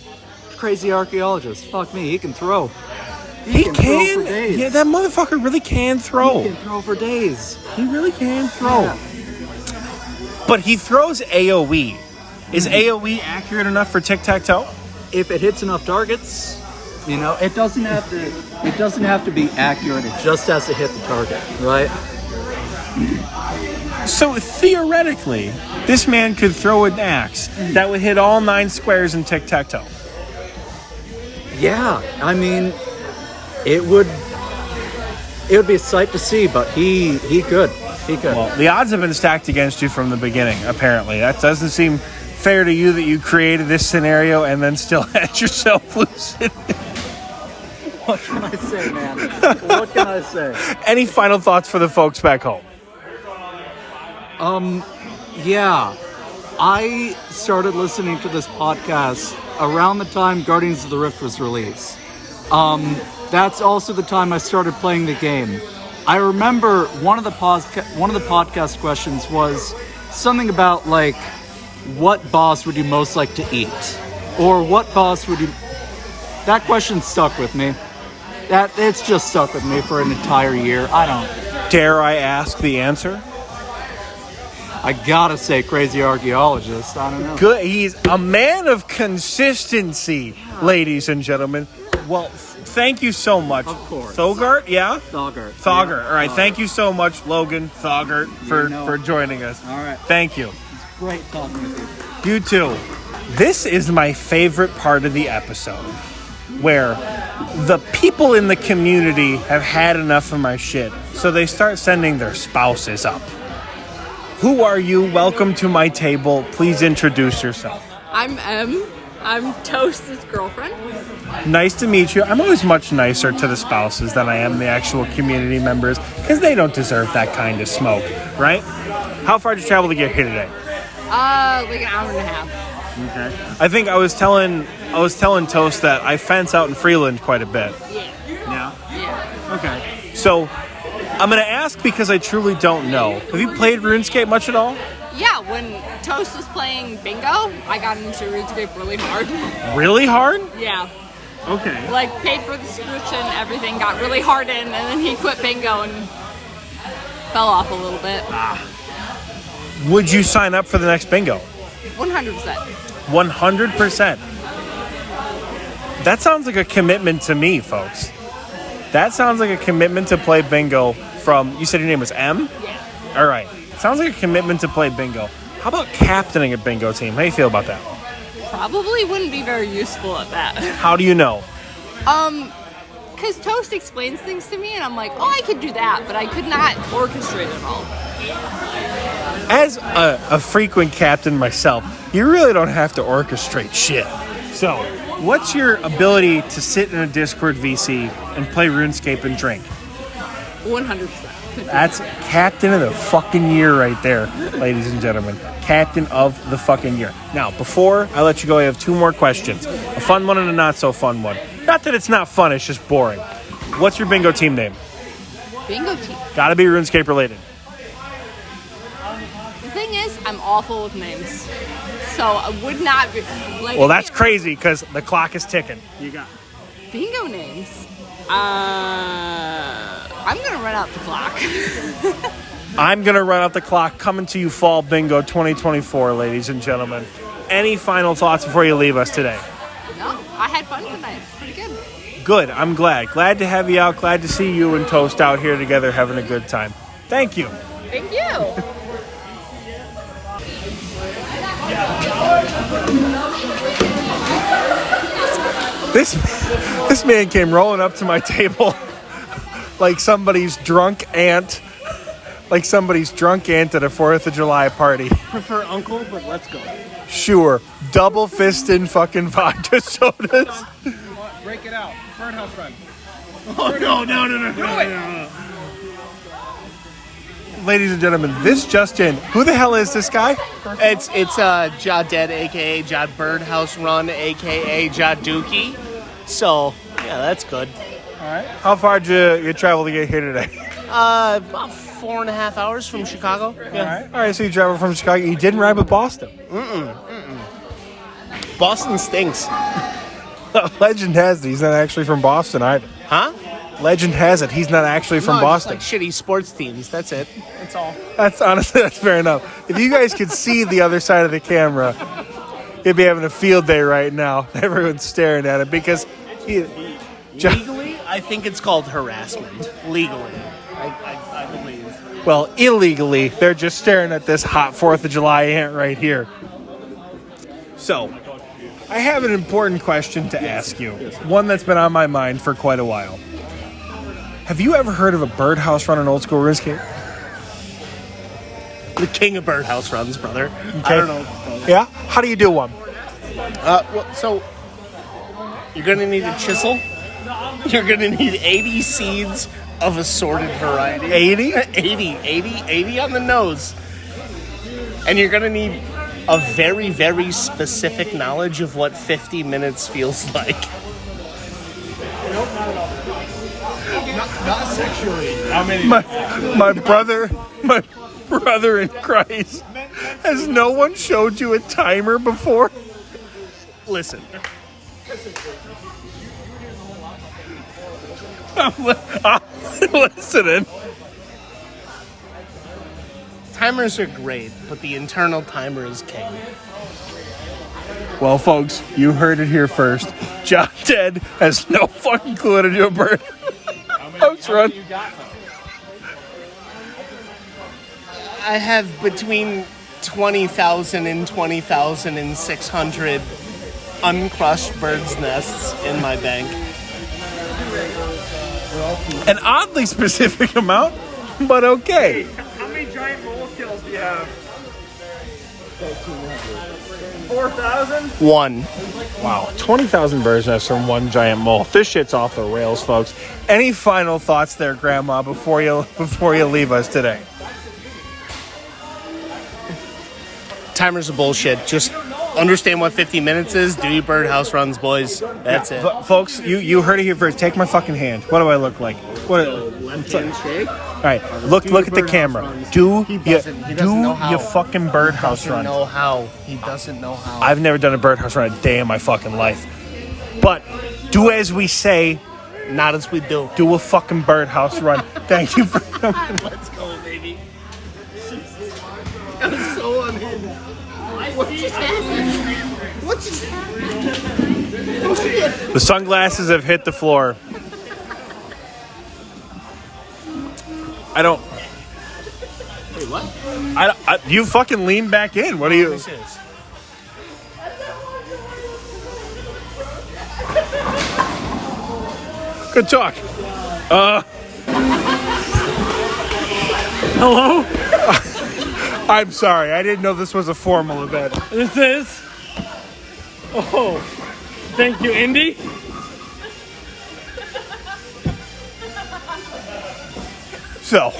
Crazy Archaeologist. Fuck me. He can throw. He can can. throw for days. Yeah, that motherfucker really can throw. He can throw for days. He really can throw. Yeah. But he throws AoE. Is AoE accurate enough for tic-tac-toe? If it hits enough targets, it doesn't have to. It doesn't have to be accurate. It just has to hit the target, right? So theoretically, this man could throw an axe that would hit all 9 squares in tic-tac-toe. Yeah, I mean, it would be a sight to see, but he could. Well, the odds have been stacked against you from the beginning, apparently. That doesn't seem fair to you that you created this scenario and then still had yourself lose it. What can I say, man? What can I say? Any final thoughts for the folks back home? Yeah. I started listening to this podcast around the time Guardians of the Rift was released. That's also the time I started playing the game. I remember one of the podcast questions was something about like, what boss would you most like to eat, or what boss would you? That question stuck with me. It's just stuck with me for an entire year. I don't. Dare I ask the answer? I gotta say, Crazy Archaeologist. I don't know. Good. He's a man of consistency, ladies and gentlemen. Well, thank you so much. Of course. Thogart, yeah? Thogart. Thogart. Yeah. All right. Thogart. Thank you so much, Logan Thogart, for joining us. All right. Thank you. It's great talking with you. You too. This is my favorite part of the episode, where the people in the community have had enough of my shit, so they start sending their spouses up. Who are you? Welcome to my table. Please introduce yourself. I'm M. I'm Toast's girlfriend. Nice to meet you. I'm always much nicer to the spouses than I am the actual community members, because they don't deserve that kind of smoke, right? How far did you travel to get here today? Like an hour and a half. Okay. I think I was telling Toast that I fence out in Freeland quite a bit. Yeah. Yeah? Okay. So, I'm going to ask because I truly don't know. Have you played RuneScape much at all? Yeah, when Toast was playing bingo, I got into Runescape really hard. Really hard? Yeah. Okay. Like, paid for the subscription, everything, got really hard in, and then he quit bingo and fell off a little bit. Would you sign up for the next bingo? 100%. 100%. That sounds like a commitment to me, folks. That sounds like a commitment to play bingo from, you said your name was M? Yeah. All right. Sounds like a commitment to play bingo. How about captaining a bingo team? How do you feel about that? Probably wouldn't be very useful at that. How do you know? Because Toast explains things to me, and I'm like, oh, I could do that, but I could not orchestrate it all. As a frequent captain myself, you really don't have to orchestrate shit. So, what's your ability to sit in a Discord VC and play RuneScape and drink? 100%. That's Captain of the fucking Year right there, ladies and gentlemen. Captain of the fucking Year. Now, before I let you go, I have 2 more questions. A fun one and a not so fun one. Not that it's not fun, it's just boring. What's your bingo team name? Bingo team. Gotta be RuneScape related. The thing is, I'm awful with names. So I would not be... Like, Well, that's crazy, because the clock is ticking. You got bingo names? I'm gonna run out the clock. I'm going to run out the clock. Coming to you Fall Bingo 2024, ladies and gentlemen. Any final thoughts before you leave us today? No, I had fun tonight. Pretty good. Good. I'm glad. Glad to have you out. Glad to see you and Toast out here together having a good time. Thank you. Thank you. This man came rolling up to my table like somebody's drunk aunt. Like somebody's drunk aunt at a 4th of July party. Prefer uncle, but let's go. Sure. Double fisting fucking vodka sodas. Break it out. Birdhouse run. Oh, no. Ladies and gentlemen, this just in. Who the hell is this guy? It's Ja Dead, aka Ja Birdhouse Run, aka Ja Dookie. So, yeah, that's good. All right. How far did you travel to get here today? About 4.5 hours from Chicago. Yeah. All right, so you traveled from Chicago. You didn't ride with Boston. Boston stinks. Legend has it he's not actually from Boston either. Huh? Legend has it he's not actually from Boston. Just like shitty sports teams. That's it. That's all. That's honestly, that's fair enough. If you guys could see the other side of the camera, you'd be having a field day right now. Everyone's staring at it because Legally, I think it's called harassment. Legally, I believe. Well, illegally, they're just staring at this hot 4th of July ant right here. So, I have an important question to ask you. One that's been on my mind for quite a while. Have you ever heard of a birdhouse run in old school RuneScape? The king of birdhouse runs, brother. Okay. I don't know. Yeah? How do you do one? So, you're going to need a chisel. You're going to need 80 seeds of assorted variety. 80? 80 on the nose. And you're going to need a very, very specific knowledge of what 50 minutes feels like. Not sexually. How many? My brother in Christ. Has no one showed you a timer before? Listen. I'm listening. Timers are great, but the internal timer is king. Well, folks, you heard it here first. John Ted has no fucking clue how to do a bird house run. I have between 20,000 and 20,600 uncrushed birds' nests in my bank. An oddly specific amount, but okay. How many giant mole kills do you have? 4,000? One. Wow, 20,000 birds nests from one giant mole. This shit's off the rails, folks. Any final thoughts there, Grandma, before you leave us today? Timers are bullshit. Just understand what 50 minutes is. Do your birdhouse runs, boys. That's it. Folks, you heard it here first. Take my fucking hand. What do I look like? Left hand shake. All right, look at the camera. Do you fucking birdhouse run? He doesn't know how. I've never done a birdhouse run a day in my fucking life. But do as we say, not as we do. Do a fucking birdhouse run. Thank you for coming. Let's go, baby. I'm so unhinged. What just happened? What just happened? The sunglasses have hit the floor. I don't. Wait, what? You fucking lean back in. What are you? This is. Good talk. Hello? I'm sorry. I didn't know this was a formal event. This is? Oh, thank you, Indy. So,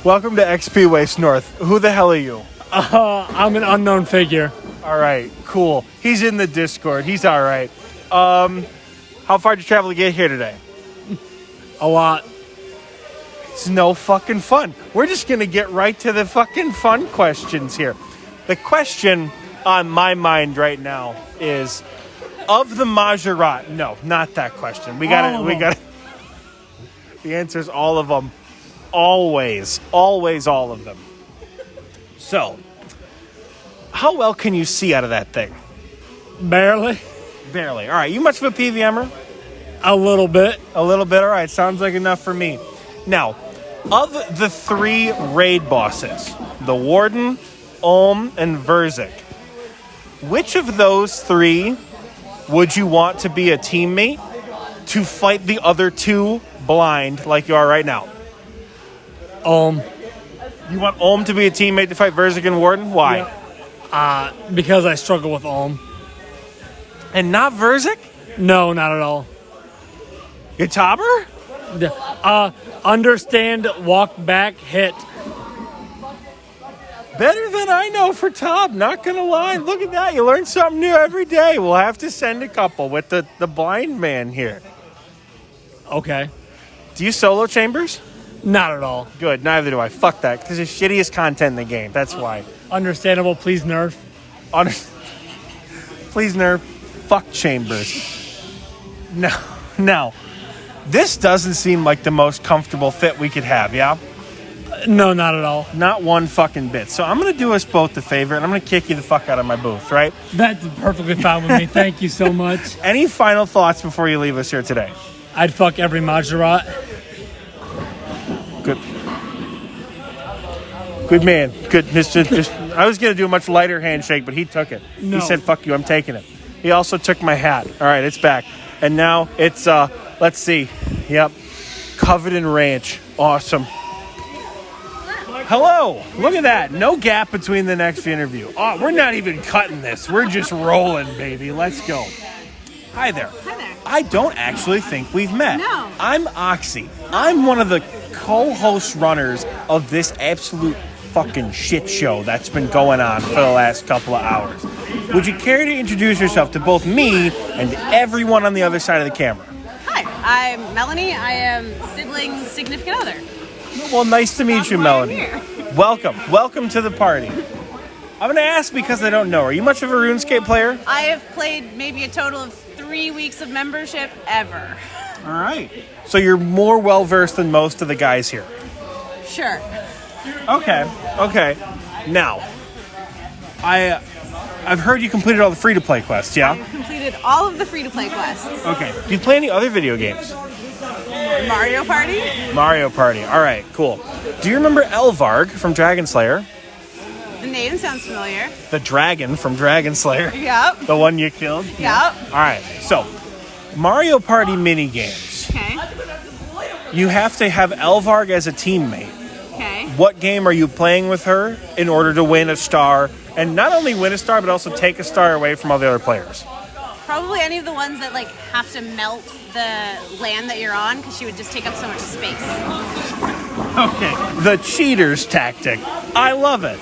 welcome to Xpwaste North. Who the hell are you? I'm an unknown figure. All right, cool. He's in the Discord. He's all right. How far did you travel to get here today? A lot. It's no fucking fun. We're just going to get right to the fucking fun questions here. The question on my mind right now is, of the Majorat, no, not that question. We got the answer is all of them. Always all of them. So, how well can you see out of that thing? Barely. All right, you much of a PVMer? A little bit. All right, sounds like enough for me. Now, of the 3 raid bosses, the Warden, Olm, and Verzik, Which of those three would you want to be a teammate to fight the other two blind like you are right now? You want Olm to be a teammate to fight Verzik and Warden? Why? Because I struggle with Olm. And not Verzik? No, not at all. Your Tauber? Understand, walk back, hit. Better than I know for Tob, not gonna lie. Look at that, you learn something new every day. We'll have to send a couple with the blind man here. Okay. Do you solo chambers? Not at all. Good, neither do I. Fuck that, because it's shittiest content in the game, that's why. Understandable, please nerf. Please nerf. Fuck chambers. No. This doesn't seem like the most comfortable fit we could have, yeah? No, not at all. Not one fucking bit. So I'm going to do us both the favor, and I'm going to kick you the fuck out of my booth, right? That's perfectly fine with me. Thank you so much. Any final thoughts before you leave us here today? I'd fuck every Majorat. Good man. Good. I was going to do a much lighter handshake, but he took it. No. He said, fuck you, I'm taking it. He also took my hat. All right, it's back. And now it's, let's see. Yep. Covered in ranch. Awesome. Hello. Look at that. No gap between the next interview. Oh, we're not even cutting this. We're just rolling, baby. Let's go. Hi there. Hi there. I don't actually think we've met. No. I'm Oxie. I'm one of the co-host runners of this absolute fucking shit show that's been going on for the last couple of hours. Would you care to introduce yourself to both me and everyone on the other side of the camera? Hi, I'm Melanie. I am sibling's significant other. Well, nice to meet you, Melanie. Here. Welcome to the party. I'm going to ask because I don't know. Are you much of a RuneScape player? I have played maybe a total of 3 weeks of membership ever. All right. So you're more well-versed than most of the guys here. Sure. Okay. Now, I've heard you completed all the free-to-play quests, yeah? I've completed all of the free-to-play quests. Okay. Do you play any other video games? Mario Party? Mario Party. All right, cool. Do you remember Elvarg from Dragon Slayer? The name sounds familiar. The dragon from Dragon Slayer? Yep. The one you killed? Yep. All right, so Mario Party mini-games. Okay. You have to have Elvarg as a teammate. Okay. What game are you playing with her in order to win a star? And not only win a star, but also take a star away from all the other players. Probably any of the ones that like have to melt the land that you're on because she would just take up so much space. Okay. The cheater's tactic. I love it.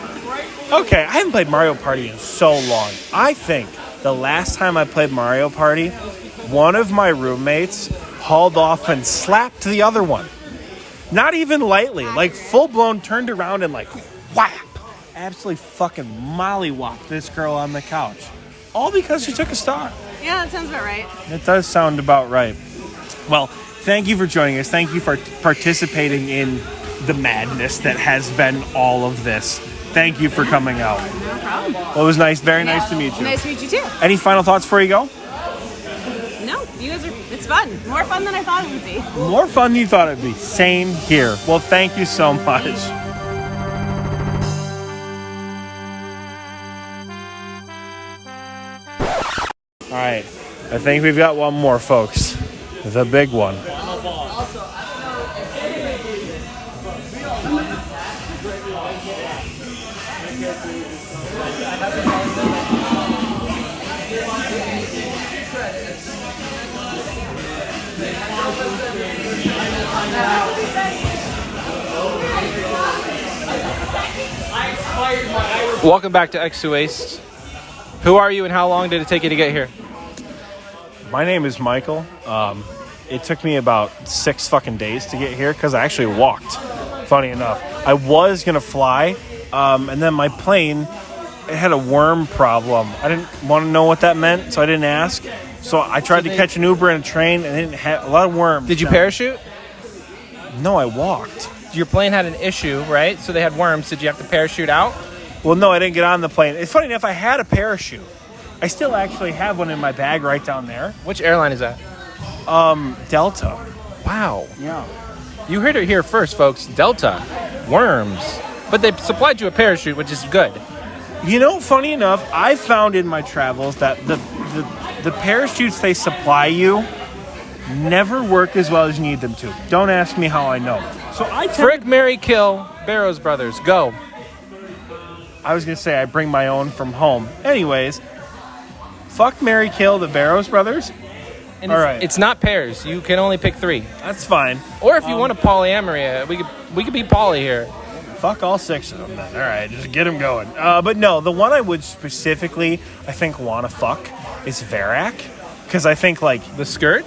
Okay, I haven't played Mario Party in so long. I think the last time I played Mario Party, one of my roommates hauled off and slapped the other one. Not even lightly, like full-blown turned around and like whap. Absolutely fucking mollywopped this girl on the couch. All because she took a star. Yeah, that sounds about right. It does sound about right. Well, thank you for joining us. Thank you for participating in the madness that has been all of this. Thank you for coming out. No problem. Well, it was nice. Very nice to meet you. Nice to meet you too. Any final thoughts before you go? No, you guys are, it's fun. More fun than I thought it would be. More fun than you thought it'd be. Same here. Well, thank you so much. All right. I think we've got one more, folks. The big one. Welcome back to Xpwaste. Who are you and how long did it take you to get here? My name is Michael. It took me about 6 fucking days to get here because I actually walked, funny enough. I was going to fly, and then my plane, it had a worm problem. I didn't want to know what that meant, so I didn't ask. So I tried to catch an Uber and a train, and it didn't have a lot of worms. Did you parachute? No, I walked. Your plane had an issue, right? So they had worms. Did you have to parachute out? Well, no, I didn't get on the plane. It's funny enough, I had a parachute. I still actually have one in my bag right down there. Which airline is that? Delta. Wow. Yeah. You heard it here first, folks. Delta. Worms. But they supplied you a parachute, which is good. You know, funny enough, I found in my travels that the parachutes they supply you never work as well as you need them to. Don't ask me how I know. So I Frick, marry, kill, Barrows Brothers. Go. I was going to say I bring my own from home. Anyways, fuck, marry, kill the Barrows Brothers. And All right. It's not pairs. You can only pick 3. That's fine. Or if you want a polyamory, we could be poly here. Fuck all 6 of them then. All right, just get them going. But no, the one I would specifically, I think, want to fuck is Varak. Because I think, like... The skirt?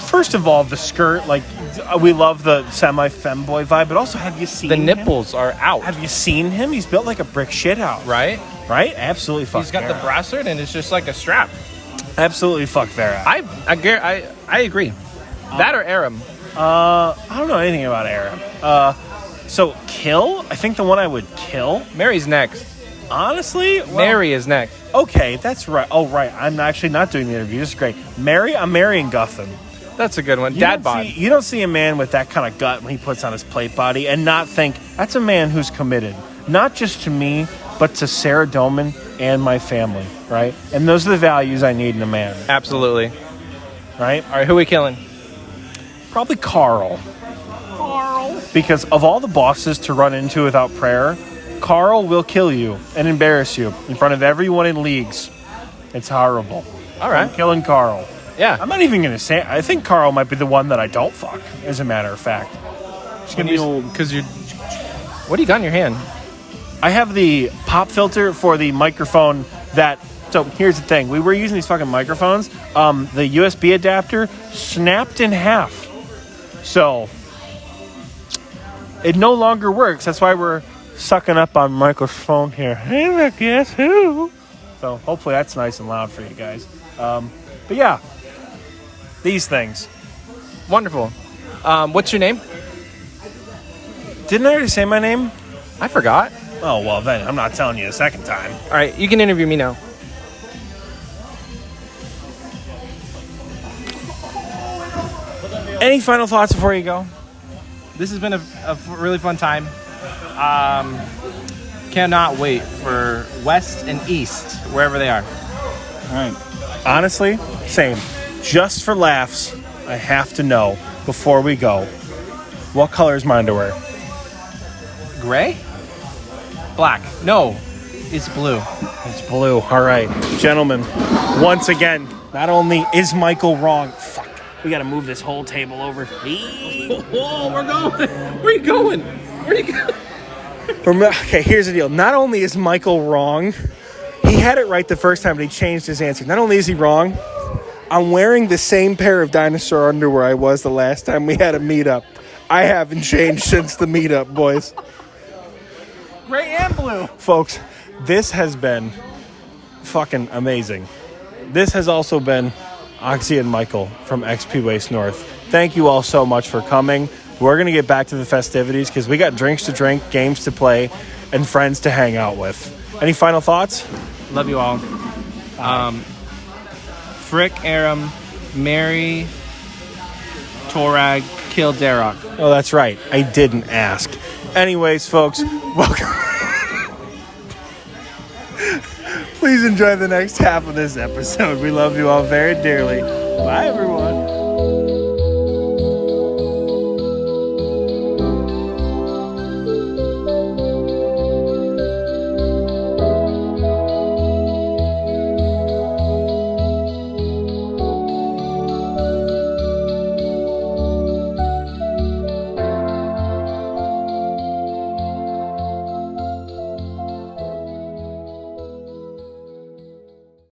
First of all, the skirt, like, we love the semi-femboy vibe, but also, have you seen The him? nipples are out. Have you seen him? He's built like a brick shithouse. Right? Right? Absolutely fuck He's got Varak. the bracelet and it's just like a strap. Absolutely fuck Varak. I agree. That or Aram. I don't know anything about Aram. So, kill? I think the one I would kill. Mary's next. Honestly? Well, Mary is next. Okay, that's right. Oh, right. I'm actually not doing the interview. This is great. I'm marrying Gutham. That's a good one. Dad bod. You don't see a man with that kind of gut when he puts on his plate body and not think, that's a man who's committed. Not just to me, but to Sarah Doman and my family, right? And those are the values I need in a man. Absolutely. Right? All right, who are we killing? Probably Carl. Because of all the bosses to run into without prayer, Carl will kill you and embarrass you in front of everyone in leagues. It's horrible. All right. I'm killing Carl. Yeah. I'm not even going to say it. I think Carl might be the one that I don't fuck, as a matter of fact. It's going to be old. Because you're... What do you got in your hand? I have the pop filter for the microphone that... So here's the thing. We were using these fucking microphones. The USB adapter snapped in half. So... it no longer works. That's why we're sucking up on Michael's phone here. Hey, guess who? So hopefully that's nice and loud for you guys. But yeah, these things. Wonderful. What's your name? Didn't I already say my name? I forgot. Oh, well, then I'm not telling you a second time. All right, you can interview me now. Any final thoughts before you go? This has been a really fun time. Cannot wait for West and East, wherever they are. All right. Honestly, same. Just for laughs, I have to know, before we go, what color is my underwear? Gray? Black. No, it's blue. It's blue. All right. Gentlemen, once again, not only is Michael wrong, fuck, we got to move this whole table over. Oh, we're going. Where are you going? Where are you going? Okay, here's the deal. Not only is Michael wrong, he had it right the first time, but he changed his answer. Not only is he wrong, I'm wearing the same pair of dinosaur underwear I was the last time we had a meetup. I haven't changed since the meetup, boys. Gray and blue. Folks, this has been fucking amazing. This has also been Oxie and Michael from Xpwaste North. Thank you all so much for coming. We're going to get back to the festivities because we got drinks to drink, games to play, and friends to hang out with. Any final thoughts? Love you all. Frick, Aram, Mary, Torag, kill Darok. Oh, that's right. I didn't ask. Anyways, folks, welcome. Please enjoy the next half of this episode. We love you all very dearly. Bye, everyone.